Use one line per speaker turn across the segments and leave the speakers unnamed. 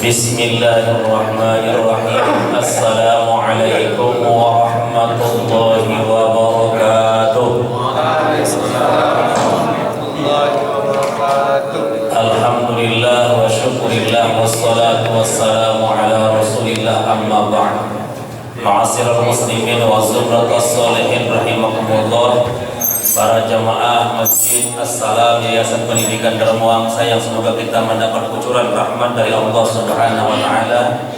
Bismillahirrahmanirrahim. Assalamualaikum warahmatullahi wabarakatuh. Alhamdulillah wa syukurillah wassalatu wassalamu ala rasulillah amma ba'd. Ma'asyiral muslimin wa zumratus sholihin rahimakumullah. Para jamaah Masjid As-Salam Yayasan Pendidikan Darma Wangsa yang semoga kita mendapat kucuran rahmat dari Allah Subhanahu wa taala.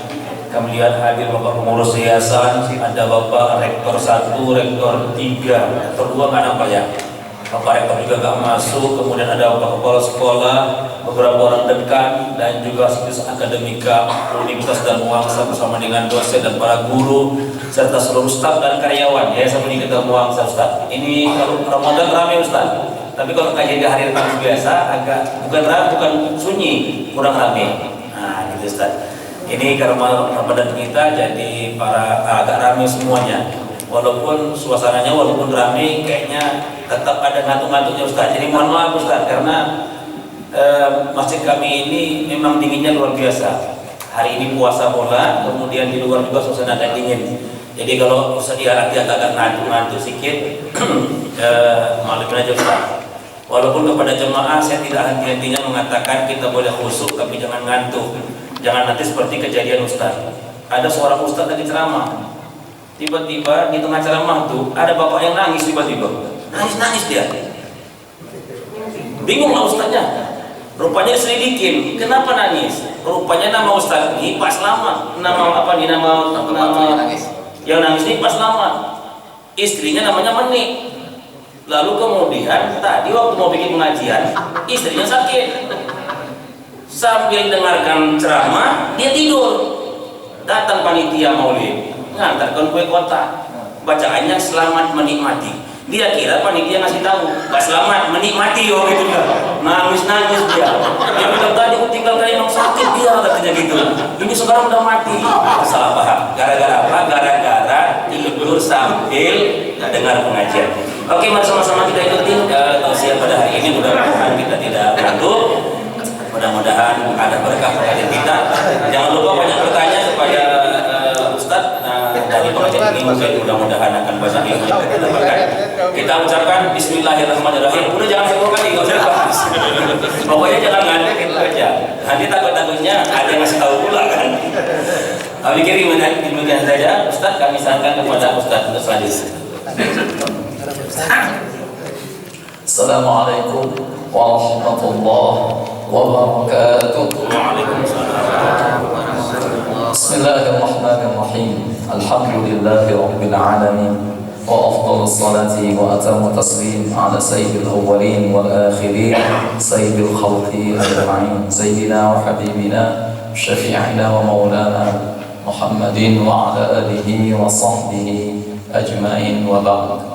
Kami lihat hadir Bapak pengurus yayasan, ada Bapak Rektor 1, Rektor 3, Rektor 2 kan apa ya? Bapak Rektor juga gak masuk, kemudian ada Bapak Kepala Sekolah, beberapa orang dekan, dan juga Sekretaris Akademika Universitas Darma Wangsa bersama dengan dosen dan para guru serta seluruh staf dan karyawan Yayasan Pendidikan Darma Wangsa. Ustaz, ini kalau Ramadan ramai Ustaz, tapi kalau kajian di hari Kamis biasa agak bukan sunyi, kurang ramai. Nah gitu Ustaz, ini karena Ramadan kita jadi agak ramai semuanya. Walaupun suasananya walaupun ramai, kayaknya tetap ada ngantuk-ngantuknya Ustaz. Jadi mohon maaf Ustaz, karena masjid kami ini memang dinginnya luar biasa. Hari ini puasa bola, kemudian di luar juga suasana agak dingin. Jadi kalau Ustaz agak ngantuk-ngantuk sedikit, maklum aja Ustaz. Walaupun kepada jemaah saya tidak henti-hentinya mengatakan kita boleh khusyuk, tapi jangan ngantuk. Jangan nanti seperti kejadian Ustaz. Ada seorang Ustaz lagi ceramah, tiba-tiba di tengah ceramah tuh ada bapak yang nangis tiba-tiba. Nangis dia. Bingung lah Ustaznya. Rupanya diselidikin. Kenapa nangis? Rupanya nama Ustaz ini Pak Slamet. Nama yang nangis ini Pak Slamet. Istrinya namanya Menik. Lalu kemudian tadi waktu mau bikin pengajian, istrinya sakit. Sambil dengarkan ceramah, dia tidur. Datang panitia maulid, ngantarkan kue kotak. Bacaannya selamat menikmati. Dia kira panitia ngasih tahu, Pak Slamet menikmati yo gitu kan. Nangis dia. Dia bilang tadi aku tinggal kayak orang sakit dia katanya gitu. Ini sekarang udah mati. Salah paham. Gara-gara apa? Gara-gara tidur sambil dengar pengajian. Oke, mari sama-sama kita ikuti tausiah pada hari ini. Mudah-mudahan kita tidak ngantuk. Mudah-mudahan ada berkah pengajian kita. Jangan lupa banyak bertanya kepada Ustadz dari pengajian ini. Mudah-mudahan akan banyak ilmu yang kita dapatkan. Kita ucapkan Bismillahirrahmanirrahim. Udah jangan sibuk kali, nggak usah bahas. Pokoknya jangan ngantuk gitu aja. Nanti takut-takutnya ada yang ngasih tahu pula kan. Kami kirim demikian saja. Ustadz, kami sarankan kepada Ustadz untuk selanjutnya.
Assalamualaikum warahmatullahi wabarakatuh. Bismillahirrahmanirrahim. Alhamdulillahi rabbil alamin. Wa afdhalus salati wa atamu taslim ala sayyidil awwalin wal akhirin sayyidil khalqi ajma'in sayyidina wa habibina syafi'ina wa maulana Muhammadin wa ala alihi wa sahbihi ajma'in wa ba'd.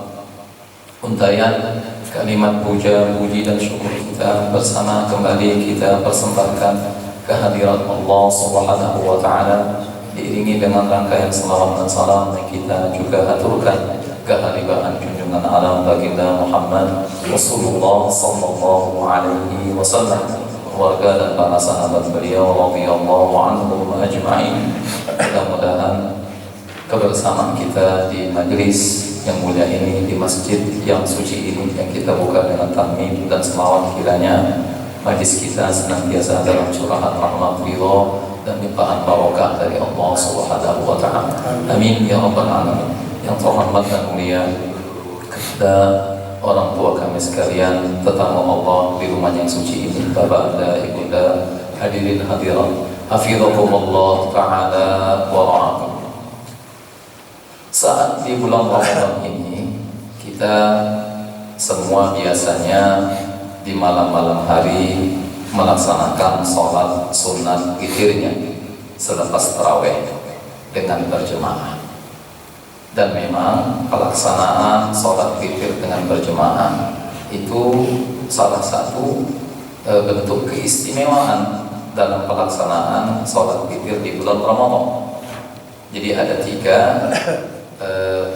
Untayan kalimat puja, puji dan syukur kita bersama kembali kita persembahkan kehadirat Allah Subhanahu wa taala, diiringi dengan rangkaian salawat dan salam yang kita juga haturkan kehadiran junjungan alam baginda Muhammad Rasulullah sallallahu alaihi wasallam, keluarga dan para sahabat beliau radhiyallahu anhum ajma'in. Mudah-mudahan kebersamaan kita di majlis yang mulia ini, di masjid yang suci ini yang kita buka dengan tahmid dan selawat, kiranya majlis kita senantiasa dalam curahan rahmat ridha dan limpahan barokah dari Allah Subhanahu wa taala. Amin ya rabbal alamin. Yang terhormat dan mulia kepada orang tua kami sekalian, tetamu Allah di rumah yang suci ini, Bapak Anda, Ibunda, hadirin hadirat, hafizakumullah taala wa ra'akum. Saat di bulan Ramadan ini, kita semua biasanya di malam-malam hari melaksanakan sholat sunat witirnya selepas tarawih dengan berjemaah. Dan memang pelaksanaan sholat witir dengan berjemaah itu salah satu bentuk keistimewaan dalam pelaksanaan sholat witir di bulan Ramadan. Jadi ada 3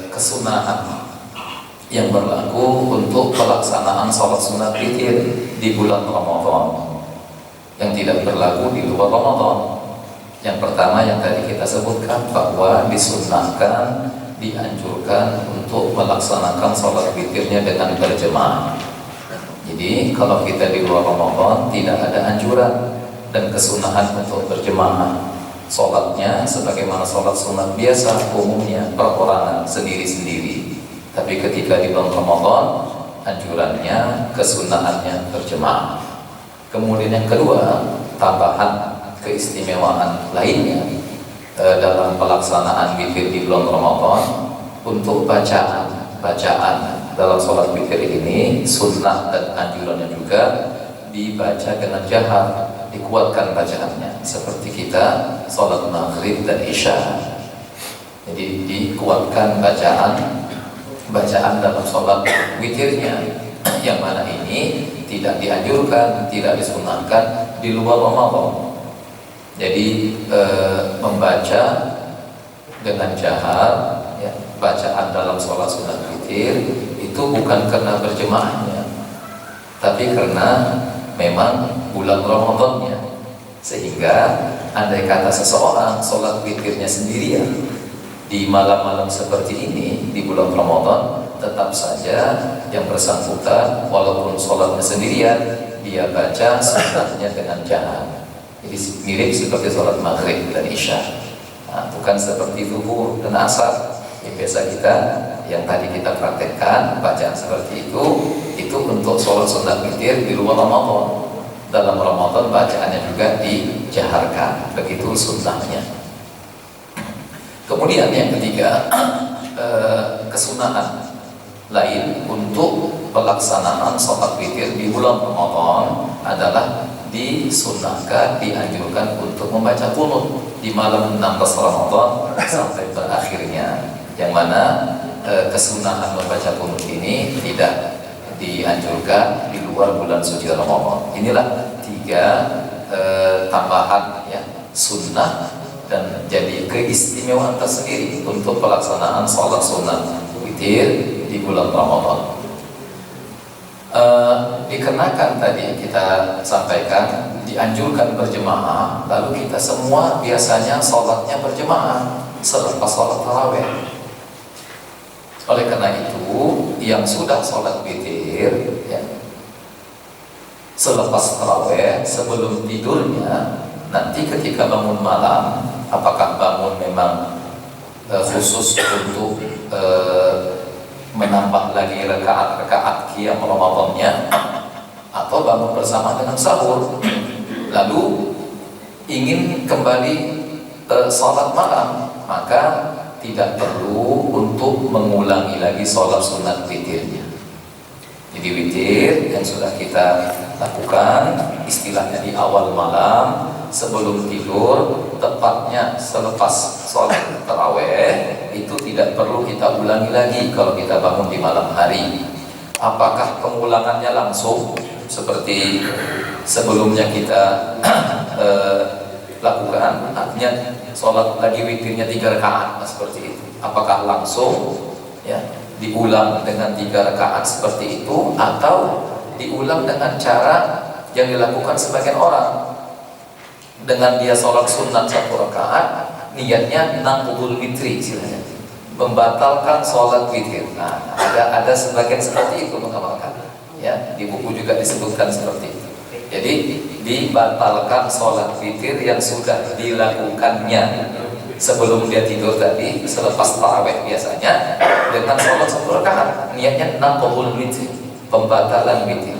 kesunahan yang berlaku untuk pelaksanaan sholat sunat witir di bulan Ramadan yang tidak berlaku di luar Ramadan. Yang pertama yang tadi kita sebutkan bahwa disunnahkan, dianjurkan untuk melaksanakan sholat witirnya dengan berjemaah. Jadi kalau kita di luar Ramadan tidak ada anjuran dan kesunahan untuk berjemaah. Sholatnya sebagaimana sholat sunat biasa umumnya perorangan sendiri-sendiri. Tapi ketika di bulan Ramadan anjurannya, kesunahannya berjemaah. Kemudian yang kedua, tambahan keistimewaan lainnya dalam pelaksanaan witir di bulan Ramadan, untuk bacaan dalam sholat witir ini sunnah dan anjurannya juga dibaca dengan jahar, dikuatkan bacaannya seperti kita sholat maghrib dan isya. Jadi dikuatkan bacaan dalam sholat witirnya, yang mana ini tidak dianjurkan, tidak disunnahkan di luar Ramadan. Jadi membaca dengan jahar, ya, bacaan dalam sholat sunat witir itu bukan karena berjemaahnya, tapi karena memang bulan Ramadannya. Sehingga andai kata seseorang sholat witirnya sendirian di malam-malam seperti ini di bulan Ramadan, tetap saja yang bersangkutan walaupun sholatnya sendirian, dia baca sunatnya dengan jahar. Jadi mirip seperti sholat maghrib dan isya. Nah, bukan seperti zuhur dan asar yang biasa yang tadi kita praktekkan bacaan seperti itu untuk sholat sunat witir di luar Ramadan. Dalam Ramadan bacaannya juga dijaharkan, begitu sunnahnya. Kemudian yang ketiga, kesunahan lain untuk pelaksanaan sholat witir di bulan Ramadan adalah disunnahkan, dianjurkan untuk membaca qunut di malam 16 Ramadan sampai berakhirnya. Yang mana kesunahan membaca qunut ini tidak dianjurkan di luar bulan suci Ramadan. Inilah tiga tambahan, ya, sunnah dan jadi keistimewaan tersendiri untuk pelaksanaan sholat sunat witir di bulan Ramadan. Dikenakan tadi kita sampaikan dianjurkan berjemaah, lalu kita semua biasanya sholatnya berjemaah selepas sholat tarawih. Oleh karena itu, yang sudah sholat witir, ya, selepas tarawih sebelum tidurnya, nanti ketika bangun malam, apakah bangun memang khusus untuk menambah lagi rakaat qiyam Ramadannya, atau bangun bersama dengan sahur lalu ingin kembali sholat malam, maka tidak perlu untuk mengulangi lagi sholat sunat witirnya. Jadi witir yang sudah kita lakukan istilahnya di awal malam sebelum tidur, tepatnya selepas sholat tarawih, itu tidak perlu kita ulangi lagi kalau kita bangun di malam hari. Apakah pengulangannya langsung seperti sebelumnya kita lakukan, artinya sholat lagi witirnya 3 rakaat seperti itu, apakah langsung, ya, diulang dengan 3 rakaat seperti itu, atau diulang dengan cara yang dilakukan sebagian orang, dengan dia sholat sunat 1 rakaat, niatnya naqdul witri, istilahnya membatalkan sholat witir. Nah, ada sebagian seperti itu mengamalkan, ya, di buku juga disebutkan seperti itu. Jadi dibatalkan sholat witir yang sudah dilakukannya sebelum dia tidur tadi, selepas tarawih biasanya, dengan sholat 1 rakaat, niatnya naqdul witri, pembatalan witir.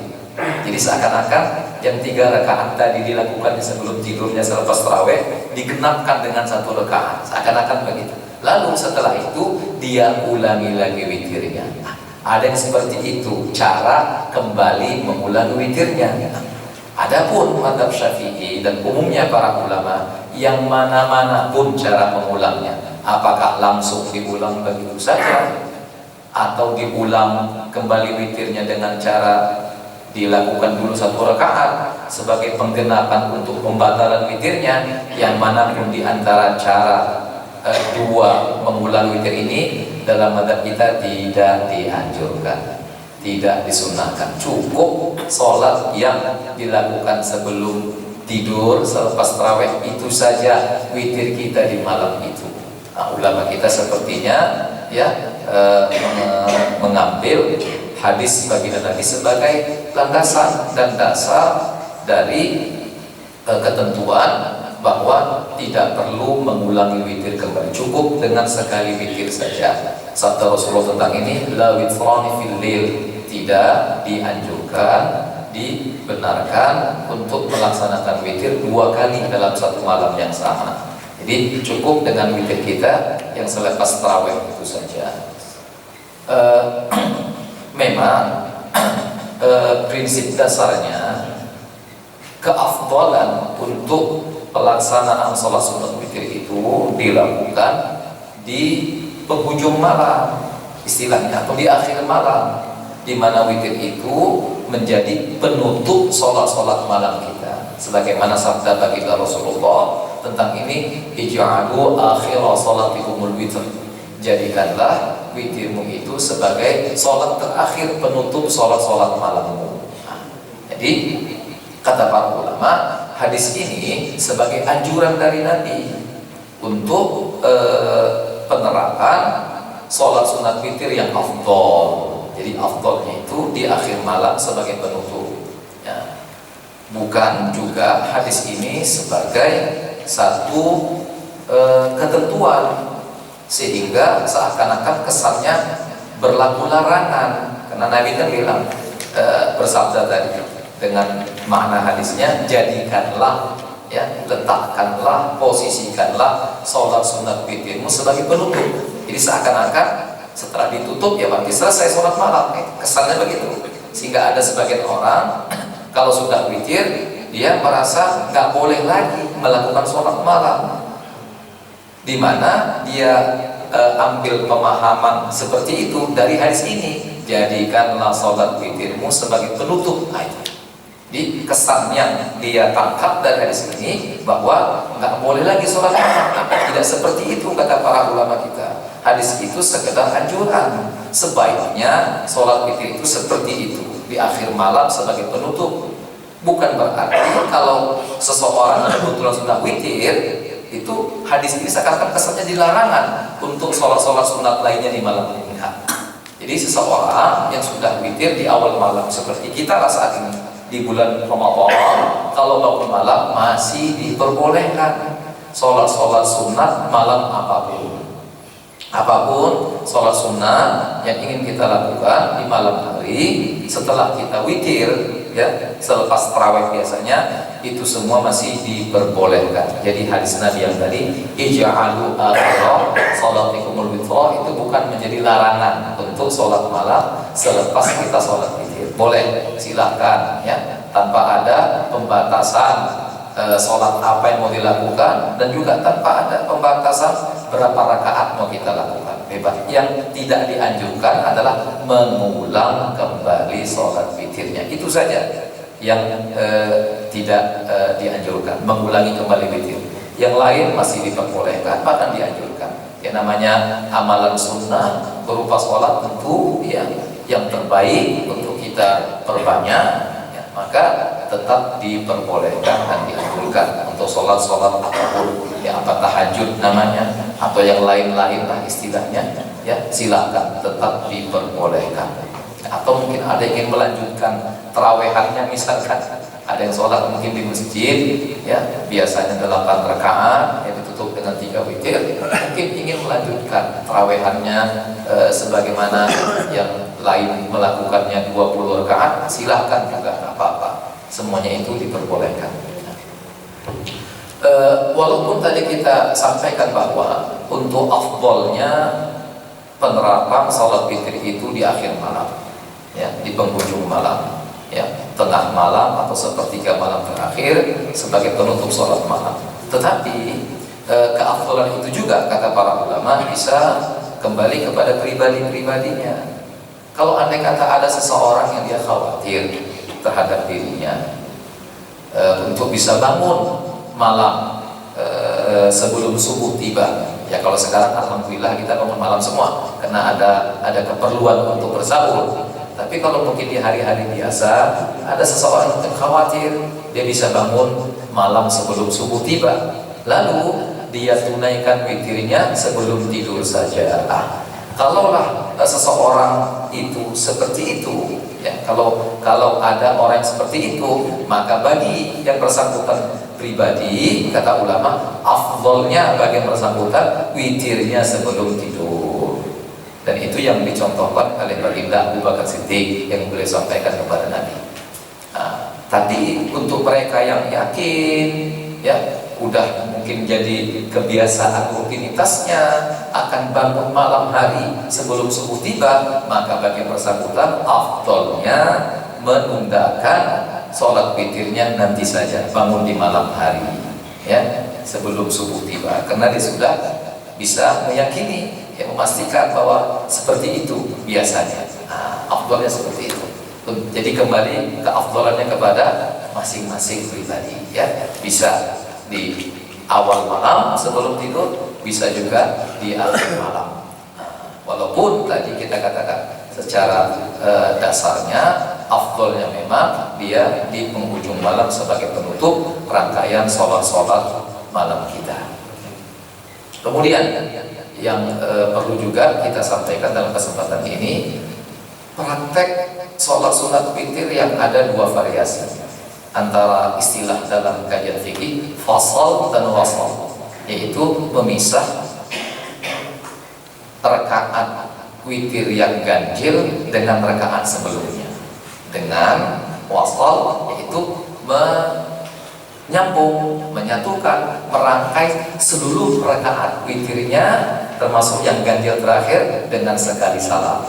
Jadi seakan-akan yang 3 rakaat tadi dilakukan sebelum tidurnya selepas tarawih digenapkan dengan 1 rakaat, seakan-akan begitu. Lalu setelah itu dia ulangi lagi witirnya. Ada yang seperti itu cara kembali mengulangi witirnya. Adapun mazhab Syafi'i dan umumnya para ulama, yang mana-mana pun cara mengulangnya, apakah langsung diulang begitu saja, atau diulang kembali witirnya dengan cara dilakukan dulu 1 rakaat sebagai penggenapan untuk pembatalan witirnya, yang manapun di antara cara dua mengulang witir ini dalam mazhab kita tidak dianjurkan, tidak disunnahkan. Cukup sholat yang dilakukan sebelum tidur selepas tarawih itu saja witir kita di malam itu. Nah, ulama kita sepertinya mengambil hadis baginda Nabi sebagai landasan dan dasar dari ketentuan bahwa tidak perlu mengulangi witir kembali, cukup dengan sekali witir saja. Sabda Rasulullah tentang ini, la witrani fil lail, tidak dianjurkan, dibenarkan untuk melaksanakan witir 2 kali dalam satu malam yang sama. Jadi cukup dengan witir kita yang selepas tarawih itu saja. Memang prinsip dasarnya keafdalan untuk pelaksanaan sholat sunat witir itu dilakukan di penghujung malam istilahnya, atau di akhir malam, di mana witir itu menjadi penutup sholat-sholat malam kita. Sebagaimana sabda baginda Rasulullah tentang ini, ij'alu akhira sholatikumul witr, jadikanlah witirmu itu sebagai sholat terakhir penutup sholat-sholat malammu. Jadi kata para ulama, hadis ini sebagai anjuran dari Nabi untuk penerapan sholat sunat witir yang afdol. Jadi afdolnya itu di akhir malam sebagai penutup ya. Bukan juga hadis ini sebagai satu ketentuan sehingga seakan-akan kesannya berlaku larangan, karena Nabi kan bilang bersabda tadi dengan makna hadisnya, jadikanlah ya, letakkanlah, posisikanlah sholat sunat witirmu sebagai penutup. Jadi seakan-akan setelah ditutup ya berarti selesai sholat malam, kesannya begitu. Sehingga ada sebagian orang kalau sudah witir dia merasa nggak boleh lagi melakukan sholat malam, di mana dia ambil pemahaman seperti itu dari hadis ini, jadikanlah sholat witirmu sebagai penutup. Di kesan yang dia tangkap dari hadis ini bahwa nggak boleh lagi sholat malam. Tidak seperti itu kata para ulama kita. Hadis itu sekedar anjuran, sebaiknya sholat witir itu seperti itu, di akhir malam sebagai penutup. Bukan berarti kalau seseorang kebetulan sudah witir, itu hadis ini seakan-akan kesannya dilarangan untuk sholat-sholat sunat lainnya di malam ini. Jadi seseorang yang sudah witir di awal malam seperti kita lah saat ini di bulan Ramadan, kalau bangun malam masih diperbolehkan sholat-sholat sunat malam apapun sholat sunat yang ingin kita lakukan di malam hari setelah kita witir ya, selepas tarawih biasanya, itu semua masih diperbolehkan. Jadi hadis Nabi yang tadi, ij'alu akhira sholatikumul witra, itu bukan menjadi larangan untuk sholat malam selepas kita sholat witir. Boleh, silahkan ya, tanpa ada pembatasan sholat apa yang mau dilakukan, dan juga tanpa ada pembatasan berapa rakaat mau kita lakukan, bebas. Yang tidak dianjurkan adalah mengulang kembali sholat witirnya, itu saja yang tidak dianjurkan, mengulangi kembali witir. Yang lain masih diperbolehkan, bahkan dianjurkan. Yang namanya amalan sunnah berupa sholat tentu yang terbaik untuk kita perbanyak ya, maka tetap diperbolehkan dan dianjurkan untuk sholat-sholat apapun ya, apa tahajud namanya atau yang lain-lain lah istilahnya ya, silakan, tetap diperbolehkan. Atau mungkin ada yang ingin melanjutkan terawehannya, misalkan ada yang sholat mungkin di masjid ya, biasanya 8 rakaat yang ditutup dengan 3 witir, mungkin ingin melanjutkan terawehannya sebagaimana yang lain melakukannya 20 rakaat, silahkan juga, tidak apa-apa, semuanya itu diperbolehkan. Walaupun tadi kita sampaikan bahwa untuk afdolnya penerapan sholat witir itu di akhir malam ya, di penghujung malam ya, tengah malam atau sepertiga malam terakhir sebagai penutup sholat malam, tetapi keafdalan itu juga kata para ulama bisa kembali kepada pribadi-pribadinya. Kalau andai kata ada seseorang yang dia khawatir terhadap dirinya untuk bisa bangun malam sebelum subuh tiba ya, kalau sekarang alhamdulillah kita bangun malam semua karena ada keperluan untuk bersahur. Tapi kalau mungkin di hari-hari biasa ada seseorang yang khawatir dia bisa bangun malam sebelum subuh tiba, lalu dia tunaikan witirnya sebelum tidur saja. Kalaulah seseorang itu seperti itu, ya, kalau ada orang yang seperti itu, maka bagi yang bersangkutan pribadi, kata ulama, afdolnya bagi yang bersangkutan witirnya sebelum tidur. Dan itu yang dicontohkan oleh baginda Abu Bakar Siddiq yang beliau sampaikan kepada Nabi. Tadi untuk mereka yang yakin, ya, udah mungkin jadi kebiasaan rutinitasnya akan bangun malam hari sebelum subuh tiba, maka bagi bersangkutan afdolnya menundakan sholat witirnya nanti saja, bangun di malam hari, ya, sebelum subuh tiba, karena dia sudah bisa meyakini, ya, memastikan bahwa seperti itu biasanya. Afdolnya seperti itu. Jadi kembali keafdolannya kepada masing-masing pribadi, ya, bisa di awal malam sebelum tidur, bisa juga di akhir malam. Walaupun tadi kita katakan secara dasarnya afdolnya memang dia di penghujung malam sebagai penutup rangkaian sholat-sholat malam kita. Kemudian yang perlu juga kita sampaikan dalam kesempatan ini, praktek sholat sunat witir yang ada dua variasi, antara istilah dalam kajian fikih fasal dan wasal, yaitu memisah rakaat witir yang ganjil dengan rakaat sebelumnya, dengan wasal yaitu menyambung, menyatukan, merangkai seluruh rakaat witirnya termasuk yang ganjil terakhir dengan sekali salam.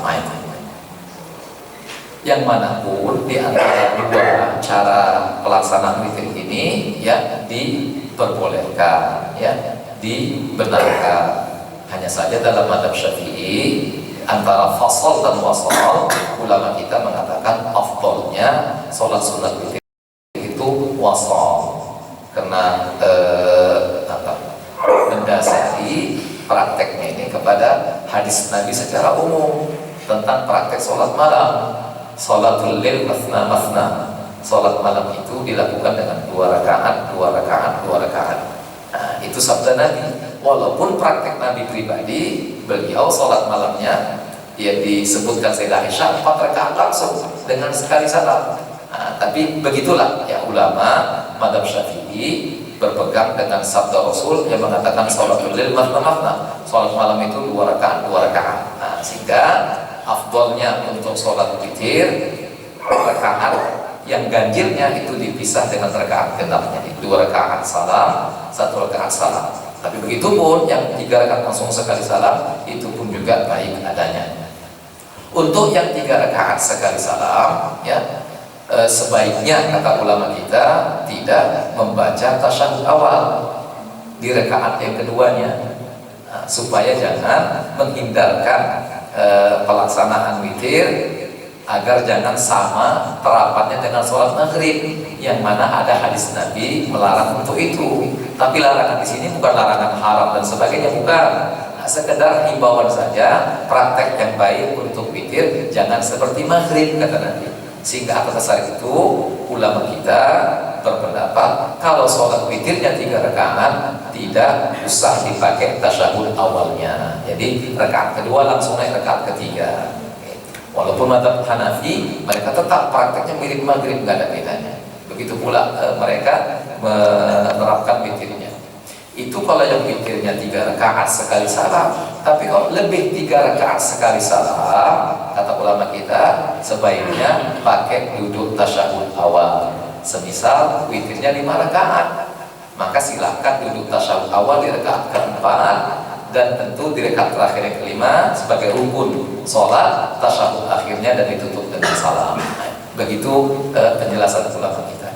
Yang manapun di antara dua cara pelaksanaan witir ini, ya, diperbolehkan, ya, dibenarkan. Hanya saja dalam mazhab Syafi'i antara fasal dan wasal, ulama kita mengatakan afdolnya sholat sunat witir itu wasal, karena mendasari prakteknya ini kepada hadis Nabi secara umum tentang praktek sholat malam. Sholatul lil masna masna, sholat malam itu dilakukan dengan 2 rakaat, 2 rakaat, 2 rakaat. Itu sabda Nabi. Walaupun praktek Nabi pribadi, beliau sholat malamnya, ya, disebutkan Sayyidah Aisyah 4 rakaat langsung dengan sekali salam. Tapi begitulah, ya, ulama mazhab Syafi'i berpegang dengan sabda Rasul yang mengatakan sholatul lil masna masna, sholat malam itu 2 rakaat, 2 rakaat. Sehingga afdolnya untuk sholat witir rakaat yang ganjilnya itu dipisah dengan rakaat genapnya, 2 rakaat salam, 1 rakaat salam. Tapi begitu pun yang 3 rakaat langsung sekali salam, itu pun juga baik adanya. Untuk yang 3 rakaat sekali salam, ya, sebaiknya kata ulama kita tidak membaca tasyahud awal di rakaat yang keduanya, supaya jangan menghindarkan pelaksanaan witir, agar jangan sama terapannya dengan sholat maghrib, yang mana ada hadis Nabi melarang untuk itu. Tapi larangan di sini bukan larangan haram dan sebagainya, bukan. Sekedar himbauan saja, praktek yang baik untuk witir jangan seperti maghrib, kata Nabi. Sehingga atas dasar itu ulama kita berpendapat kalau sholat witirnya 3 rakaat tidak usah dipakai tasyahud awalnya. Jadi rakaat kedua langsung naik rakaat ketiga. Walaupun mazhab Hanafi mereka tetap prakteknya mirip maghrib, nggak ada bedanya. Begitu pula mereka menerapkan witirnya. Itu kalau yang witirnya 3 rakaat sekali salam. Tapi kalau lebih 3 rakaat sekali salam, kata ulama kita sebaiknya pakai duduk tasyahud awal. Semisal witirnya 5 rakaat, maka silahkan duduk tasyahud awal di rakaat keempat, dan tentu di rakaat terakhir yang kelima sebagai rukun sholat tasyahud akhirnya, dan ditutup dengan salam. Begitu penjelasan ulama kita.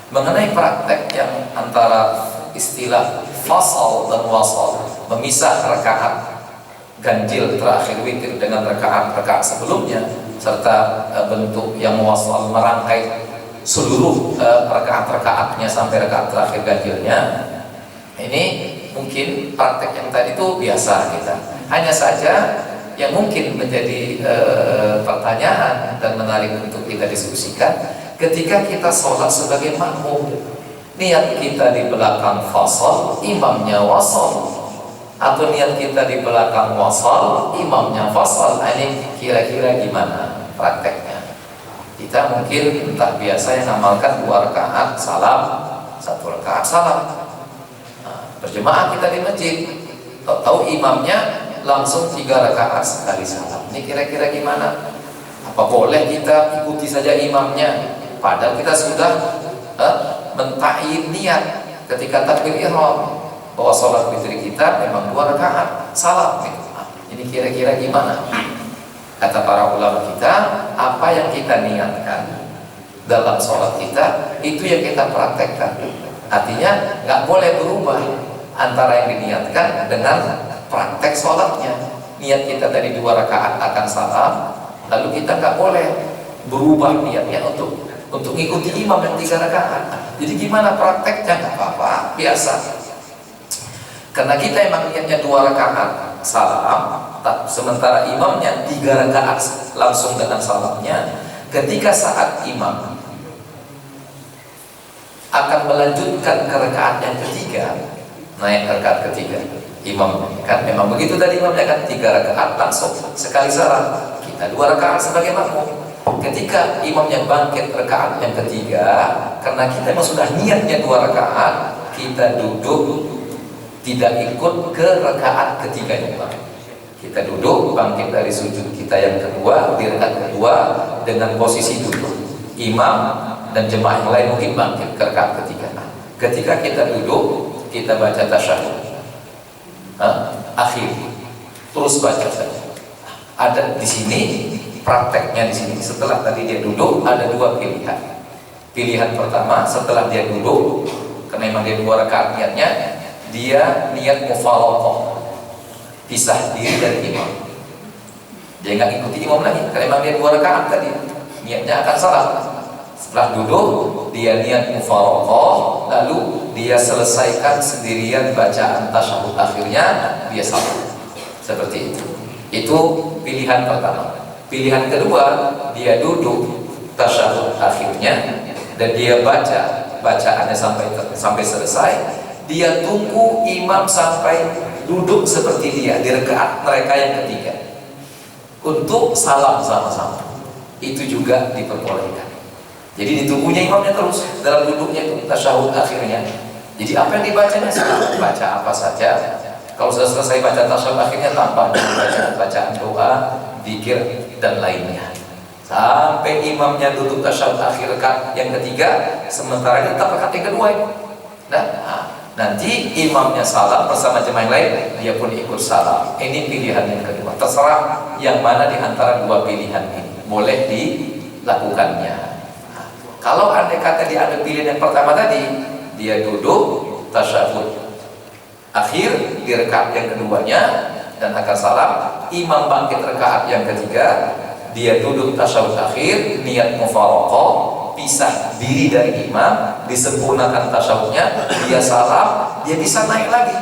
Mengenai praktek yang antara istilah fasal dan wasal, memisah rakaat ganjil terakhir witir dengan rakaat-rakaat sebelumnya, serta bentuk yang wasal merangkai seluruh rakaat-rakaatnya sampai rakaat terakhir ganjilnya, ini mungkin praktek yang tadi itu biasa kita. Hanya saja yang mungkin menjadi pertanyaan dan menarik untuk kita diskusikan, ketika kita sholat sebagai makmum, Niat kita di belakang fasal, imamnya wasal, atau niat kita di belakang wasal, imamnya fasal. Ini kira-kira gimana prakteknya? Kita mungkin entah biasa yang amalkan 2 rakaat salam, 1 rakaat salam. Berjemaah kita di masjid, tahu imamnya langsung 3 rakaat sekali salam. Ini kira-kira gimana? Apa boleh kita ikuti saja imamnya? Padahal kita sudah mentayin niat ketika takbir ihram bahwa sholat witir kita memang 2 rakaat salam gitu. Ini kira-kira gimana? Kata para ulama kita, apa yang kita niatkan dalam sholat kita itu yang kita praktekkan. Artinya nggak boleh berubah antara yang diniatkan dengan praktek sholatnya. Niat kita tadi 2 rakaat akan salam, lalu kita nggak boleh berubah niatnya untuk mengikuti imam yang 3 rakaat. Jadi gimana prakteknya? Nggak apa-apa, biasa. Karena kita emang niatnya 2 rakaat salam, sementara imamnya 3 rakaat langsung dengan salamnya. Ketika saat imam akan melanjutkan ke rakaat yang ketiga, naik ke rakaat ketiga, imam kan memang begitu tadi, imamnya kan 3 rakaat langsung sekali salam, kita 2 rakaat sebagai makmum. Ketika imamnya bangkit rakaat yang ketiga, karena kita memang sudah niatnya 2 rakaat, kita duduk tidak ikut ke rakaat ketiganya. Kita duduk bangkit dari sujud kita yang kedua di rakaat kedua dengan posisi duduk. Imam dan jemaah yang lain mungkin bangkit ke rakaat ketiga. Ketika kita duduk, kita baca tasyahud akhir, terus baca saja. Ada di sini prakteknya di sini. Setelah tadi dia duduk, ada 2 pilihan. Pilihan pertama, setelah dia duduk, karena memang dia 2 rakaat niatnya, dia niat mufaraqah, pisah diri dari imam. Dia nggak ikuti imam lagi, karena memang dia 2 rakaat tadi, niatnya akan salah. Setelah duduk, dia niat mufaraqah, lalu dia selesaikan sendirian bacaan tasyahud akhirnya, dia salam. Seperti itu. Itu pilihan pertama. Pilihan kedua, dia duduk tasyahud akhirnya dan dia baca bacaannya sampai selesai. Dia tunggu imam sampai duduk seperti dia di rakaat mereka yang ketiga untuk salam sama-sama. Itu juga diperbolehkan. Jadi ditunggunya imamnya terus dalam duduknya itu tasyahud akhirnya. Jadi apa yang dibacanya, baca apa saja. Kalau sudah selesai baca tasyahud akhirnya, tambah bacaan doa, zikir dan lainnya, sampai imamnya duduk tasyahud akhir rakaat yang ketiga, sementara ini tetap rakaat yang kedua ini. Nanti imamnya salam bersama jemaah yang lain, dia pun ikut salam. Ini pilihan yang kedua. Terserah yang mana di antara 2 pilihan ini boleh dilakukannya. Kalau andai kata diambil pilihan yang pertama tadi, dia duduk tasyahud akhir di rakaat yang keduanya dan akan salam, imam bangkit rakaat yang ketiga, dia duduk tasyahud akhir, niat mufaraqah, pisah diri dari imam, disempurnakan tasyahudnya, dia salam, dia bisa naik lagi,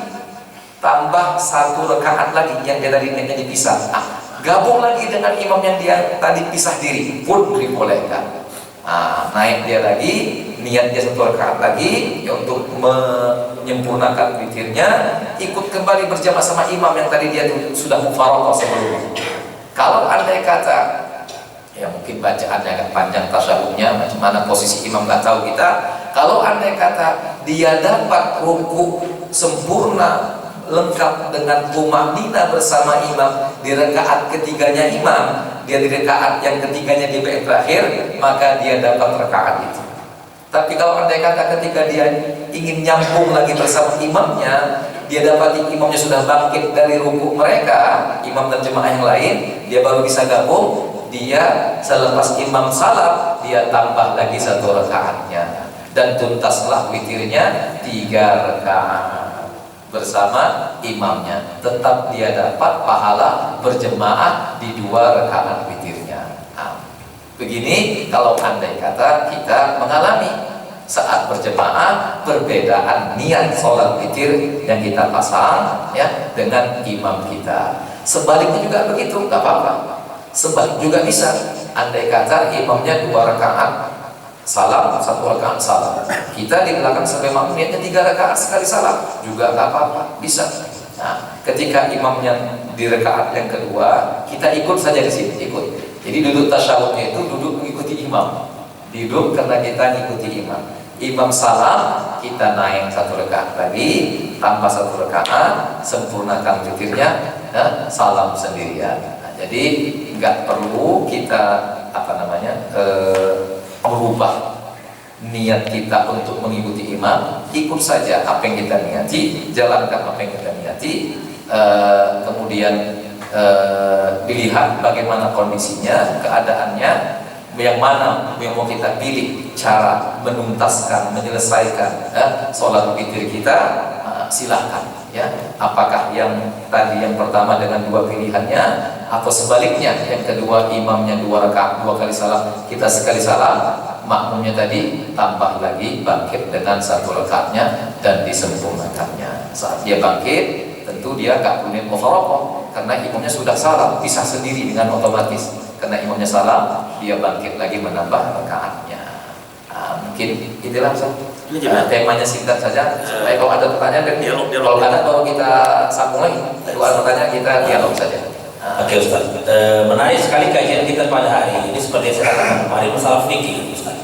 tambah 1 rakaat lagi yang dia tadi niatnya dipisah, gabung lagi dengan imam yang dia tadi pisah diri pun dibolehkan. Naik dia lagi, niatnya 1 rakaat lagi ya untuk menyempurnakan witirnya, ikut kembali berjamaah sama imam yang tadi dia sudah mufaraqah sebelumnya. Kalau andai kata ya mungkin bacaannya agak panjang tasyahudnya, macam mana posisi imam nggak tahu kita. Kalau andai kata dia dapat ruku sempurna lengkap dengan tumanina bersama imam di rakaat ketiganya imam, dia di rakaat yang ketiganya di bait terakhir, maka dia dapat rakaat itu. Tapi kalau andai kata ketika dia ingin nyambung lagi bersama imamnya, dia dapati imamnya sudah bangkit dari ruku mereka, imam dan jemaah yang lain, dia baru bisa gabung, dia selepas imam salam, dia tambah lagi 1 rakaatnya dan tuntaslah witirnya 3 rakaat bersama imamnya. Tetap dia dapat pahala berjemaah di 2 rakaat witirnya. Begini kalau andai kata kita mengalami saat berjemaah perbedaan niat sholat witir yang kita pasang ya dengan imam kita. Sebaliknya juga begitu, nggak apa-apa. Sebalik juga bisa. Andai kata imamnya 2 rakaat salam, 1 rakaat salam. Kita di belakang sampai makmum niatnya 3 rakaat sekali salam, juga nggak apa-apa, bisa. Nah, ketika imamnya di rakaat yang kedua, kita ikut saja di sini, ikut. Jadi duduk tasyahudnya itu duduk mengikuti imam. Duduk karena kita ngikuti imam. Imam salam, kita naik 1 rakaat lagi, tambah 1 rakaat, sempurnakan witirnya, salam sendirian. Nah, jadi nggak perlu kita merubah niat kita untuk mengikuti imam. Ikut saja apa yang kita niati, jalankan apa yang kita niati, kemudian dilihat bagaimana kondisinya, keadaannya, yang mana yang mau kita pilih cara menuntaskan, menyelesaikan sholat witir kita, silahkan ya. Apakah yang tadi yang pertama dengan 2 pilihannya, atau sebaliknya yang kedua imamnya 2 rakaat 2 kali salam, kita sekali salam, makmumnya tadi tambah lagi bangkit dengan 1 rakaatnya dan disempurnakannya. Saat dia bangkit tentu dia gak punya mufaraqah karena imamnya sudah salam, bisa sendiri dengan otomatis. Karena imamnya salam, dia bangkit lagi menambah rakaatnya. Mungkin inilah temanya singkat saja. Supaya kalau ada pertanyaan dan kalau ada baru kita sambung lagi. Kalau ada pertanyaan kita dialog saja.
Oke Ustaz, menarik sekali kajian kita pada hari ini. Seperti yang saya katakan kemarin, masalah fikih Ustaz.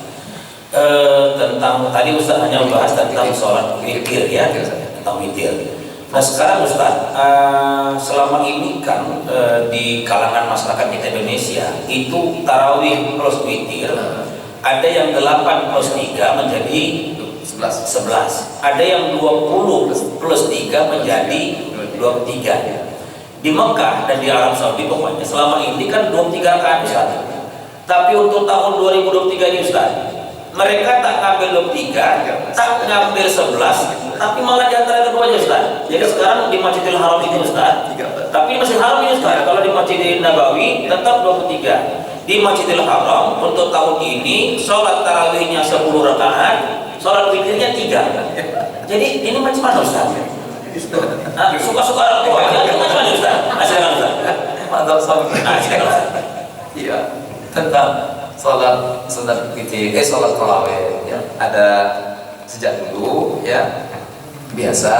Tentang tadi Ustaz hanya membahas tentang sholat witir ya, tentang witir. Nah sekarang Ustaz, selama ini kan di kalangan masyarakat kita Indonesia itu tarawih plus witir, ada yang 8 plus 3 menjadi 11. Ada yang 20 plus 3 menjadi 23. Di Mekah dan di Arab Saudi pokoknya selama ini kan 23 rakaat Ustaz. Tapi untuk tahun 2023 ini Ustaz, mereka tak ngambil 23, tak ngambil 11, tapi malah di antara keduanya Ustaz. Jadi sekarang di Masjidil Haram ini Ustaz, tapi di Masjidil Haram ini Ustaz, kalau di Masjidil Nabawi tetap 23. Di Masjidil Haram untuk tahun ini sholat tarawihnya 10 rakaat, sholat witirnya 3. Jadi ini macam mana Ustaz? Suka-suka orang tua, macam mana Ustaz? Silakan Ustaz.
Mantap sekali. Iya, tentang sholat sunat witir, sholat tarawih ya, ada sejak dulu ya, biasa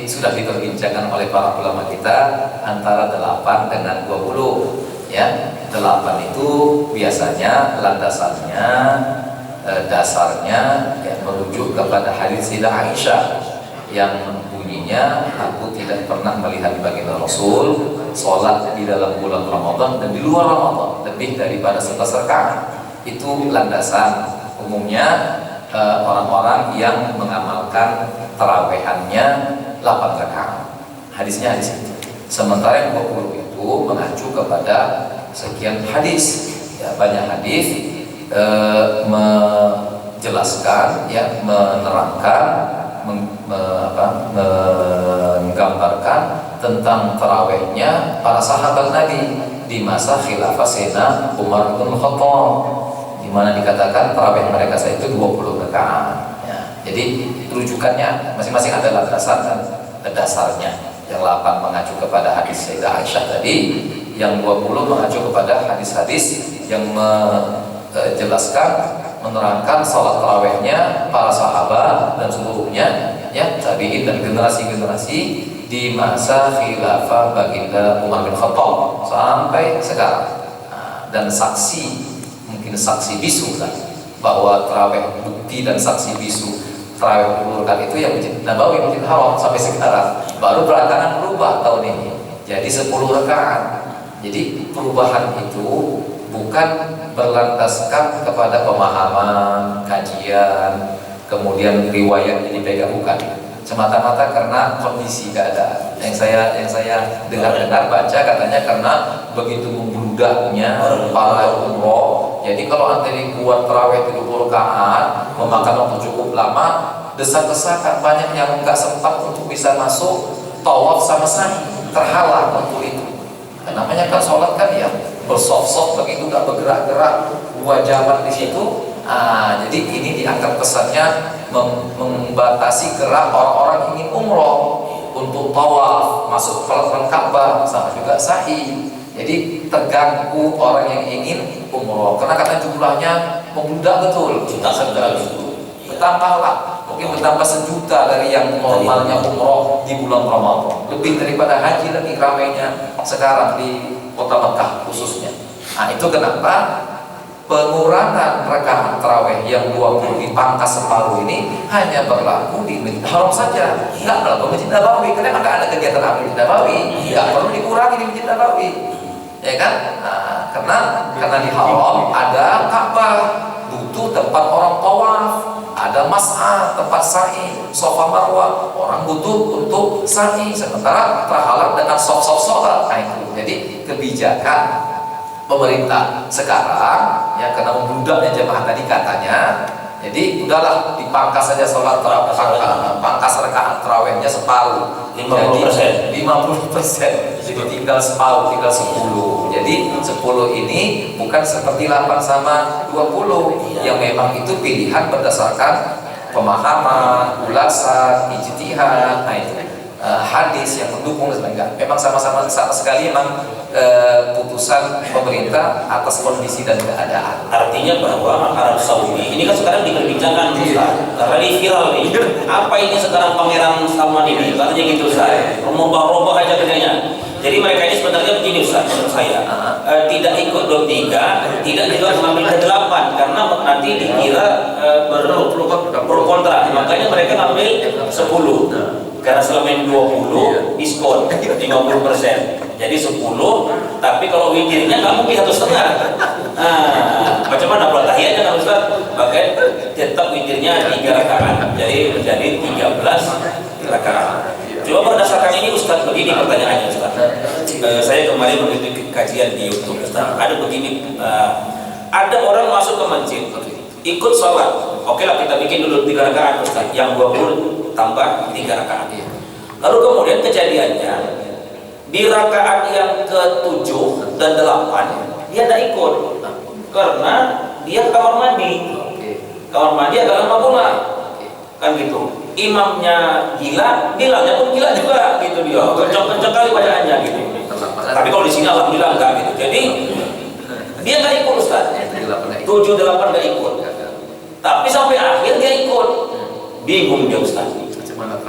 sudah diperbincangkan oleh para ulama kita antara 8 dengan 20 ya. 8 itu biasanya landasannya, dasarnya ya, merujuk kepada hadis Sayyidah Aisyah yang bunyinya, aku tidak pernah melihat baginda Rasul sholat di dalam bulan Ramadan dan di luar Ramadan lebih daripada 11 rakaat. Itu landasan umumnya orang-orang yang mengamalkan tarawehannya 8 rakaat. Hadisnya hadis itu. Sementara yang 20 itu mengacu kepada sekian hadis ya, banyak hadis menjelaskan ya, menerangkan, menggambarkan tentang tarawehnya para sahabat Nabi di masa khilafah Sayyidina Umar bin Khattab, di mana dikatakan taraweh mereka saat itu 20 rakaat ya. Jadi rujukannya masing-masing ada landasan dan dasarnya. Yang 8 mengacu kepada hadis Sayyidah Aisyah tadi, yang 20 mengacu kepada hadis-hadis yang menjelaskan, menerangkan salat tarawihnya para sahabat dan seluruhnya ya, tabi'in dan generasi-generasi di masa khilafah baginda Umar bin Khattab sampai sekarang. Dan saksi, mungkin saksi bisu kan, bahwa tarawih bukti dan saksi bisu tarawih 10 rakaat itu yang Masjid Nabawi, Masjid Haram sampai sekarang. Baru belakangan berubah tahun ini jadi 10 rakaat. Jadi perubahan itu bukan berlandaskan kepada pemahaman, kajian, kemudian riwayat yang dipegang, bukan. Semata-mata karena kondisi keadaan. Yang saya dengar baca katanya karena begitu membludaknya para umroh. Jadi kalau antara kuat tarawih 30 rakaat memakan waktu cukup lama, desak-desakan banyak yang nggak sempat untuk bisa masuk tawaf sama sa'i, terhalang untuk itu. Namanya kan sholat kan ya bersop-sop begitu, nggak bergerak-gerak 2 jaman di situ. Jadi ini dianggap pesannya membatasi gerak orang-orang ingin umroh untuk tawaf, masuk ke Ka'bah, sama juga sa'i. Jadi terganggu orang yang ingin umroh karena katanya jumlahnya membludak betul,
Juta sekali.
bertambahlah, mungkin bertambah 1 juta dari yang normalnya umroh di bulan Ramadan, lebih daripada haji lagi ramainya sekarang di kota Mekah khususnya. Nah, itu kenapa pengurangan rakaat tarawih yang 20 dipangkas separuh ini hanya berlaku di Masjid Haram saja, nggak berlaku Masjid Nabawi, karena nggak ada kegiatan apa di Masjid Nabawi, nggak perlu dikurangi di Masjid Nabawi, ya kan? Nah, karena di Haram ada Ka'bah, butuh tempat orang tawaf, ada mas'ah, tempat sa'i, Safa Marwah, orang butuh untuk sa'i, sementara terhalang dengan soft sholat. Nah, itu jadi kebijakan pemerintah sekarang ya, karena membludaknya jemaah tadi katanya, jadi udahlah dipangkas saja sholat tarawih, pangkas rakaat tarawihnya separuh,
50%.
50%, jadi tinggal separuh, tinggal 10. Jadi 10 ini bukan seperti 8 sama 20 yang memang itu pilihan berdasarkan pemahaman, ulasan, ijtihad, nah itu hadis yang mendukung dan sebagainya. Memang sama-sama sekali memang putusan pemerintah atas kondisi dan keadaan.
Artinya bahwa Arab Saudi ini kan sekarang diperbincangkan, Ustaz. Karena ini viral nih. Apa ini sekarang Pangeran Salman ini? Katanya gitu, Ustaz. Rombah-rombah aja kerjanya. Jadi mereka ini sebenarnya begini, Ustaz, menurut saya. Tidak ikut 23, tidak juga mengambil ke-8 karena nanti dikira pro kontra. Makanya mereka ngambil 10. Karena selama ini 20 diskon 50%. Jadi 10, tapi kalau witirnya nggak mungkin 1,5. Nah, macam mana buat tahiyatnya kan Ustaz? Makanya tetap witirnya 3 rakaat. Jadi menjadi 13 rakaat. Coba berdasarkan ini Ustaz, begini pertanyaannya Ustaz. Saya kemarin mengikuti kajian di YouTube Ustaz. Ada begini, ada orang masuk ke masjid, ikut sholat. Oke lah, kita bikin dulu 3 rakaat Ustaz. Yang 20 tambah 3 rakaat. Lalu kemudian kejadiannya di rakaat yang ke-7 dan 8 dia tidak ikut karena dia kamar mandi. Kamar mandi agak lama pula, kan gitu. Imamnya gila, bilangnya pun gila juga gitu dia. Kencang-kencang kali bacaannya gitu. Tapi kalau di sini alhamdulillah enggak gitu. Jadi dia nggak ikut Ustaz. 7, 8 nggak ikut. Tapi sampai akhir dia ikut. Bingung dia Ustaz.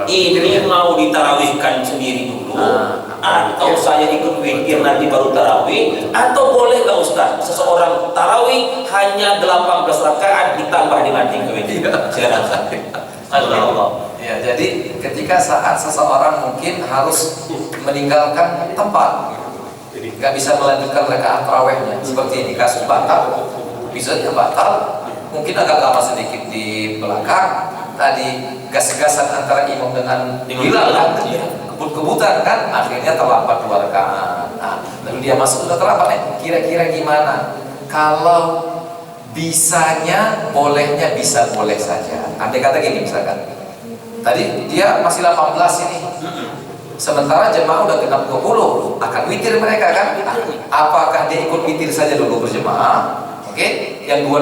Ini mau ditarawihkan sendiri dulu atau saya ikut witir nanti baru tarawih, atau boleh nggak Ustaz seseorang tarawih hanya 18 rakaat ditambah dengan 3 witir? Silakan Ustaz.
Allah. Ya, jadi ketika saat seseorang mungkin harus meninggalkan tempat, nggak bisa melanjutkan rakaat tarawihnya, seperti ini kasus batal, bisa batal, mungkin agak lama sedikit di belakang. Tadi gas-gasan antara imam dengan bilal kan, kebut-kebutan kan, akhirnya terlambat 2 rakaat. Nah, lalu dia masuk sudah terlambat. Kira-kira gimana? Kalau bisanya, bolehnya bisa boleh saja. Andai kata gini misalkan, tadi dia masih 18 ini, sementara jemaah udah genap 20, akan witir mereka kan? Apakah dia ikut witir saja dulu berjemaah? Oke, yang 2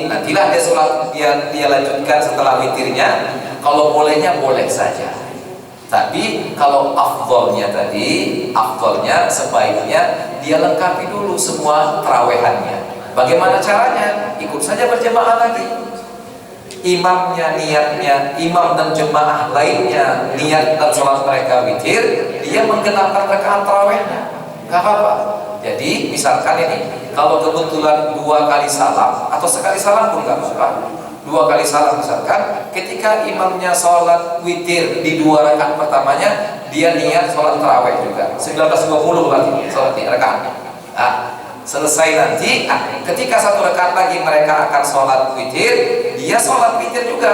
nantilah dia sholat, dia lanjutkan setelah witirnya. Kalau bolehnya boleh saja. Tapi kalau afdolnya tadi, afdolnya sebaiknya dia lengkapi dulu semua tarawehannya. Bagaimana caranya? Ikut saja berjemaah lagi. Imamnya niatnya, imam dan jemaah lainnya niat dan sholat mereka witir, dia menggenapkan rakaat tarawihnya. Gak apa-apa. Jadi misalkan ini, kalau kebetulan 2 kali salam atau sekali salam pun gak apa-apa. 2 kali salam misalkan, ketika imamnya sholat witir di 2 rakaat pertamanya, dia niat sholat tarawih juga. 19.20 berarti sholat rakaatnya. Nah, selesai nanti, ketika 1 rakaat lagi mereka akan sholat witir, dia sholat witir juga.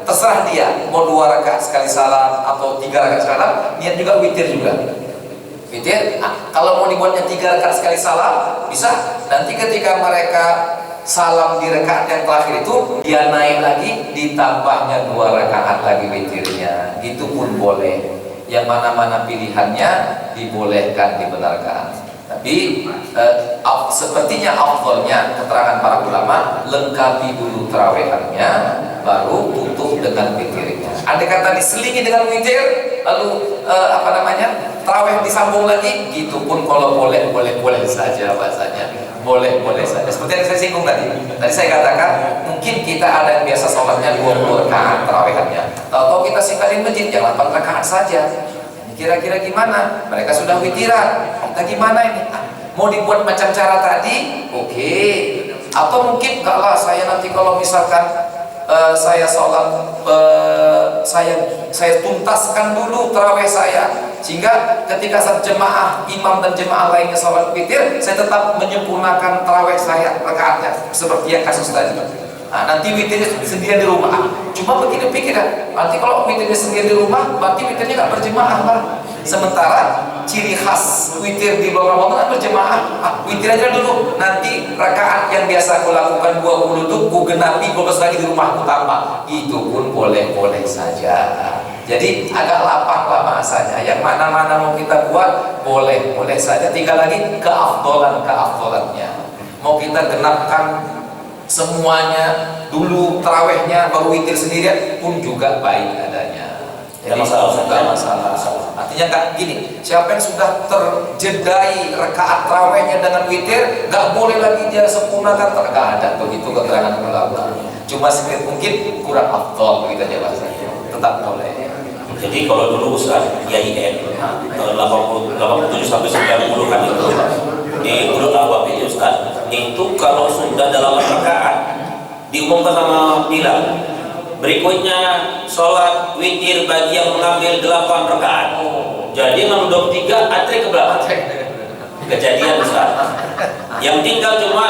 Terserah dia, mau 2 rakaat sekali salam atau 3 rakaat salam, niat juga witir juga. Witir, kalau mau dibuatnya 3 rakaat sekali salam, bisa. Nanti ketika mereka salam di rakaat yang terakhir itu, dia naik lagi, ditambahnya 2 rakaat lagi witirnya. Itu pun boleh. Yang mana-mana pilihannya dibolehkan, dibenarkan. Tapi sepertinya afdolnya keterangan para ulama, lengkapi dulu tarawehannya,
baru tutup dengan witirnya. Andai kata diselingi dengan witir, lalu tarawih disambung lagi, gitu pun kalau boleh saja bahasanya, boleh saja. Seperti yang saya singgung tadi saya katakan mungkin kita ada yang biasa sholatnya 20 rakaat tarawihannya, tahu-tahu kita singkatin masjid yang 8 rakaat saja. Kira-kira gimana? Mereka sudah witiran, kita gimana ini? Mau dibuat macam cara tadi? Oke. Atau mungkin enggak lah, saya nanti kalau misalkan saya sholat, saya tuntaskan dulu tarawih saya, sehingga ketika saat jemaah imam dan jemaah lainnya sholat witir, saya tetap menyempurnakan tarawih saya rakaatnya seperti yang kasus tadi. Nah, nanti witirnya sendirian di rumah. Cuma begini pikiran, nanti kalau witirnya sendirian di rumah, berarti witirnya nggak berjemaah lah. Sementara ciri khas witir di bulan Ramadan kan berjemaah. Witir aja dulu, nanti rakaat yang biasa aku lakukan 20 itu ku genapi 12 lagi di rumahku tambah. Itu pun boleh saja. Jadi agak lapang lah bahasanya. Yang mana-mana mau kita buat boleh saja. Tinggal lagi keafdolannya. Mau kita genapkan semuanya dulu tarawihnya baru witir sendirian pun juga baik adanya. Jadi nggak masalah. Artinya nggak gini, siapa yang sudah terjedai rakaat tarawihnya dengan witir, nggak boleh lagi dia sempurnakan, nggak ada begitu keterangan ulama. Cuma sedikit mungkin kurang afdol begitu aja bahasanya. Tetap boleh.
Jadi kalau dulu Ustaz IAIN tahun 87 sampai 90-an itu di Ulul Albab itu Ustaz, itu kalau sudah dalam rakaat diumumkan sama Bilal, berikutnya sholat witir bagi yang mengambil 8 rakaat. Jadi yang 23 antri ke belakang. Kejadian Ustaz. Yang tinggal cuma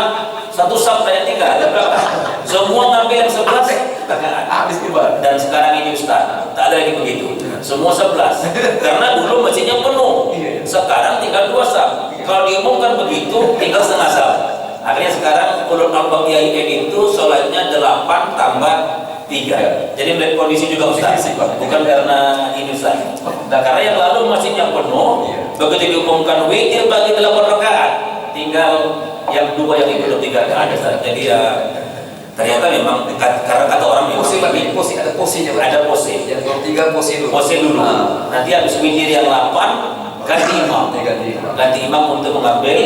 satu sab yang tinggal ada belakang. Semua ngambil yang 11 rakaat. Habis tiba. Dan sekarang ini Ustaz, tak ada lagi begitu. Semua 11. Karena dulu masjidnya penuh. Sekarang tinggal 2 sab. Kalau diumumkan begitu, tinggal setengah sab. Akhirnya sekarang Ulul Albab IAIN itu sholatnya 8 tambah 3. Jadi melihat kondisi juga Ustaz, bukan karena ini Ustaz. Nah, karena yang lalu masjidnya penuh, begitu diumumkan witir bagi 8 rakaat, tinggal yang 2 yang ikut 3 ada Ustaz. Jadi ya ternyata memang karena kata orang memang
ada posinya. Ada posi. Yang 3 posi dulu.
Posi dulu. Nanti habis witir yang 8 ganti imam untuk mengambil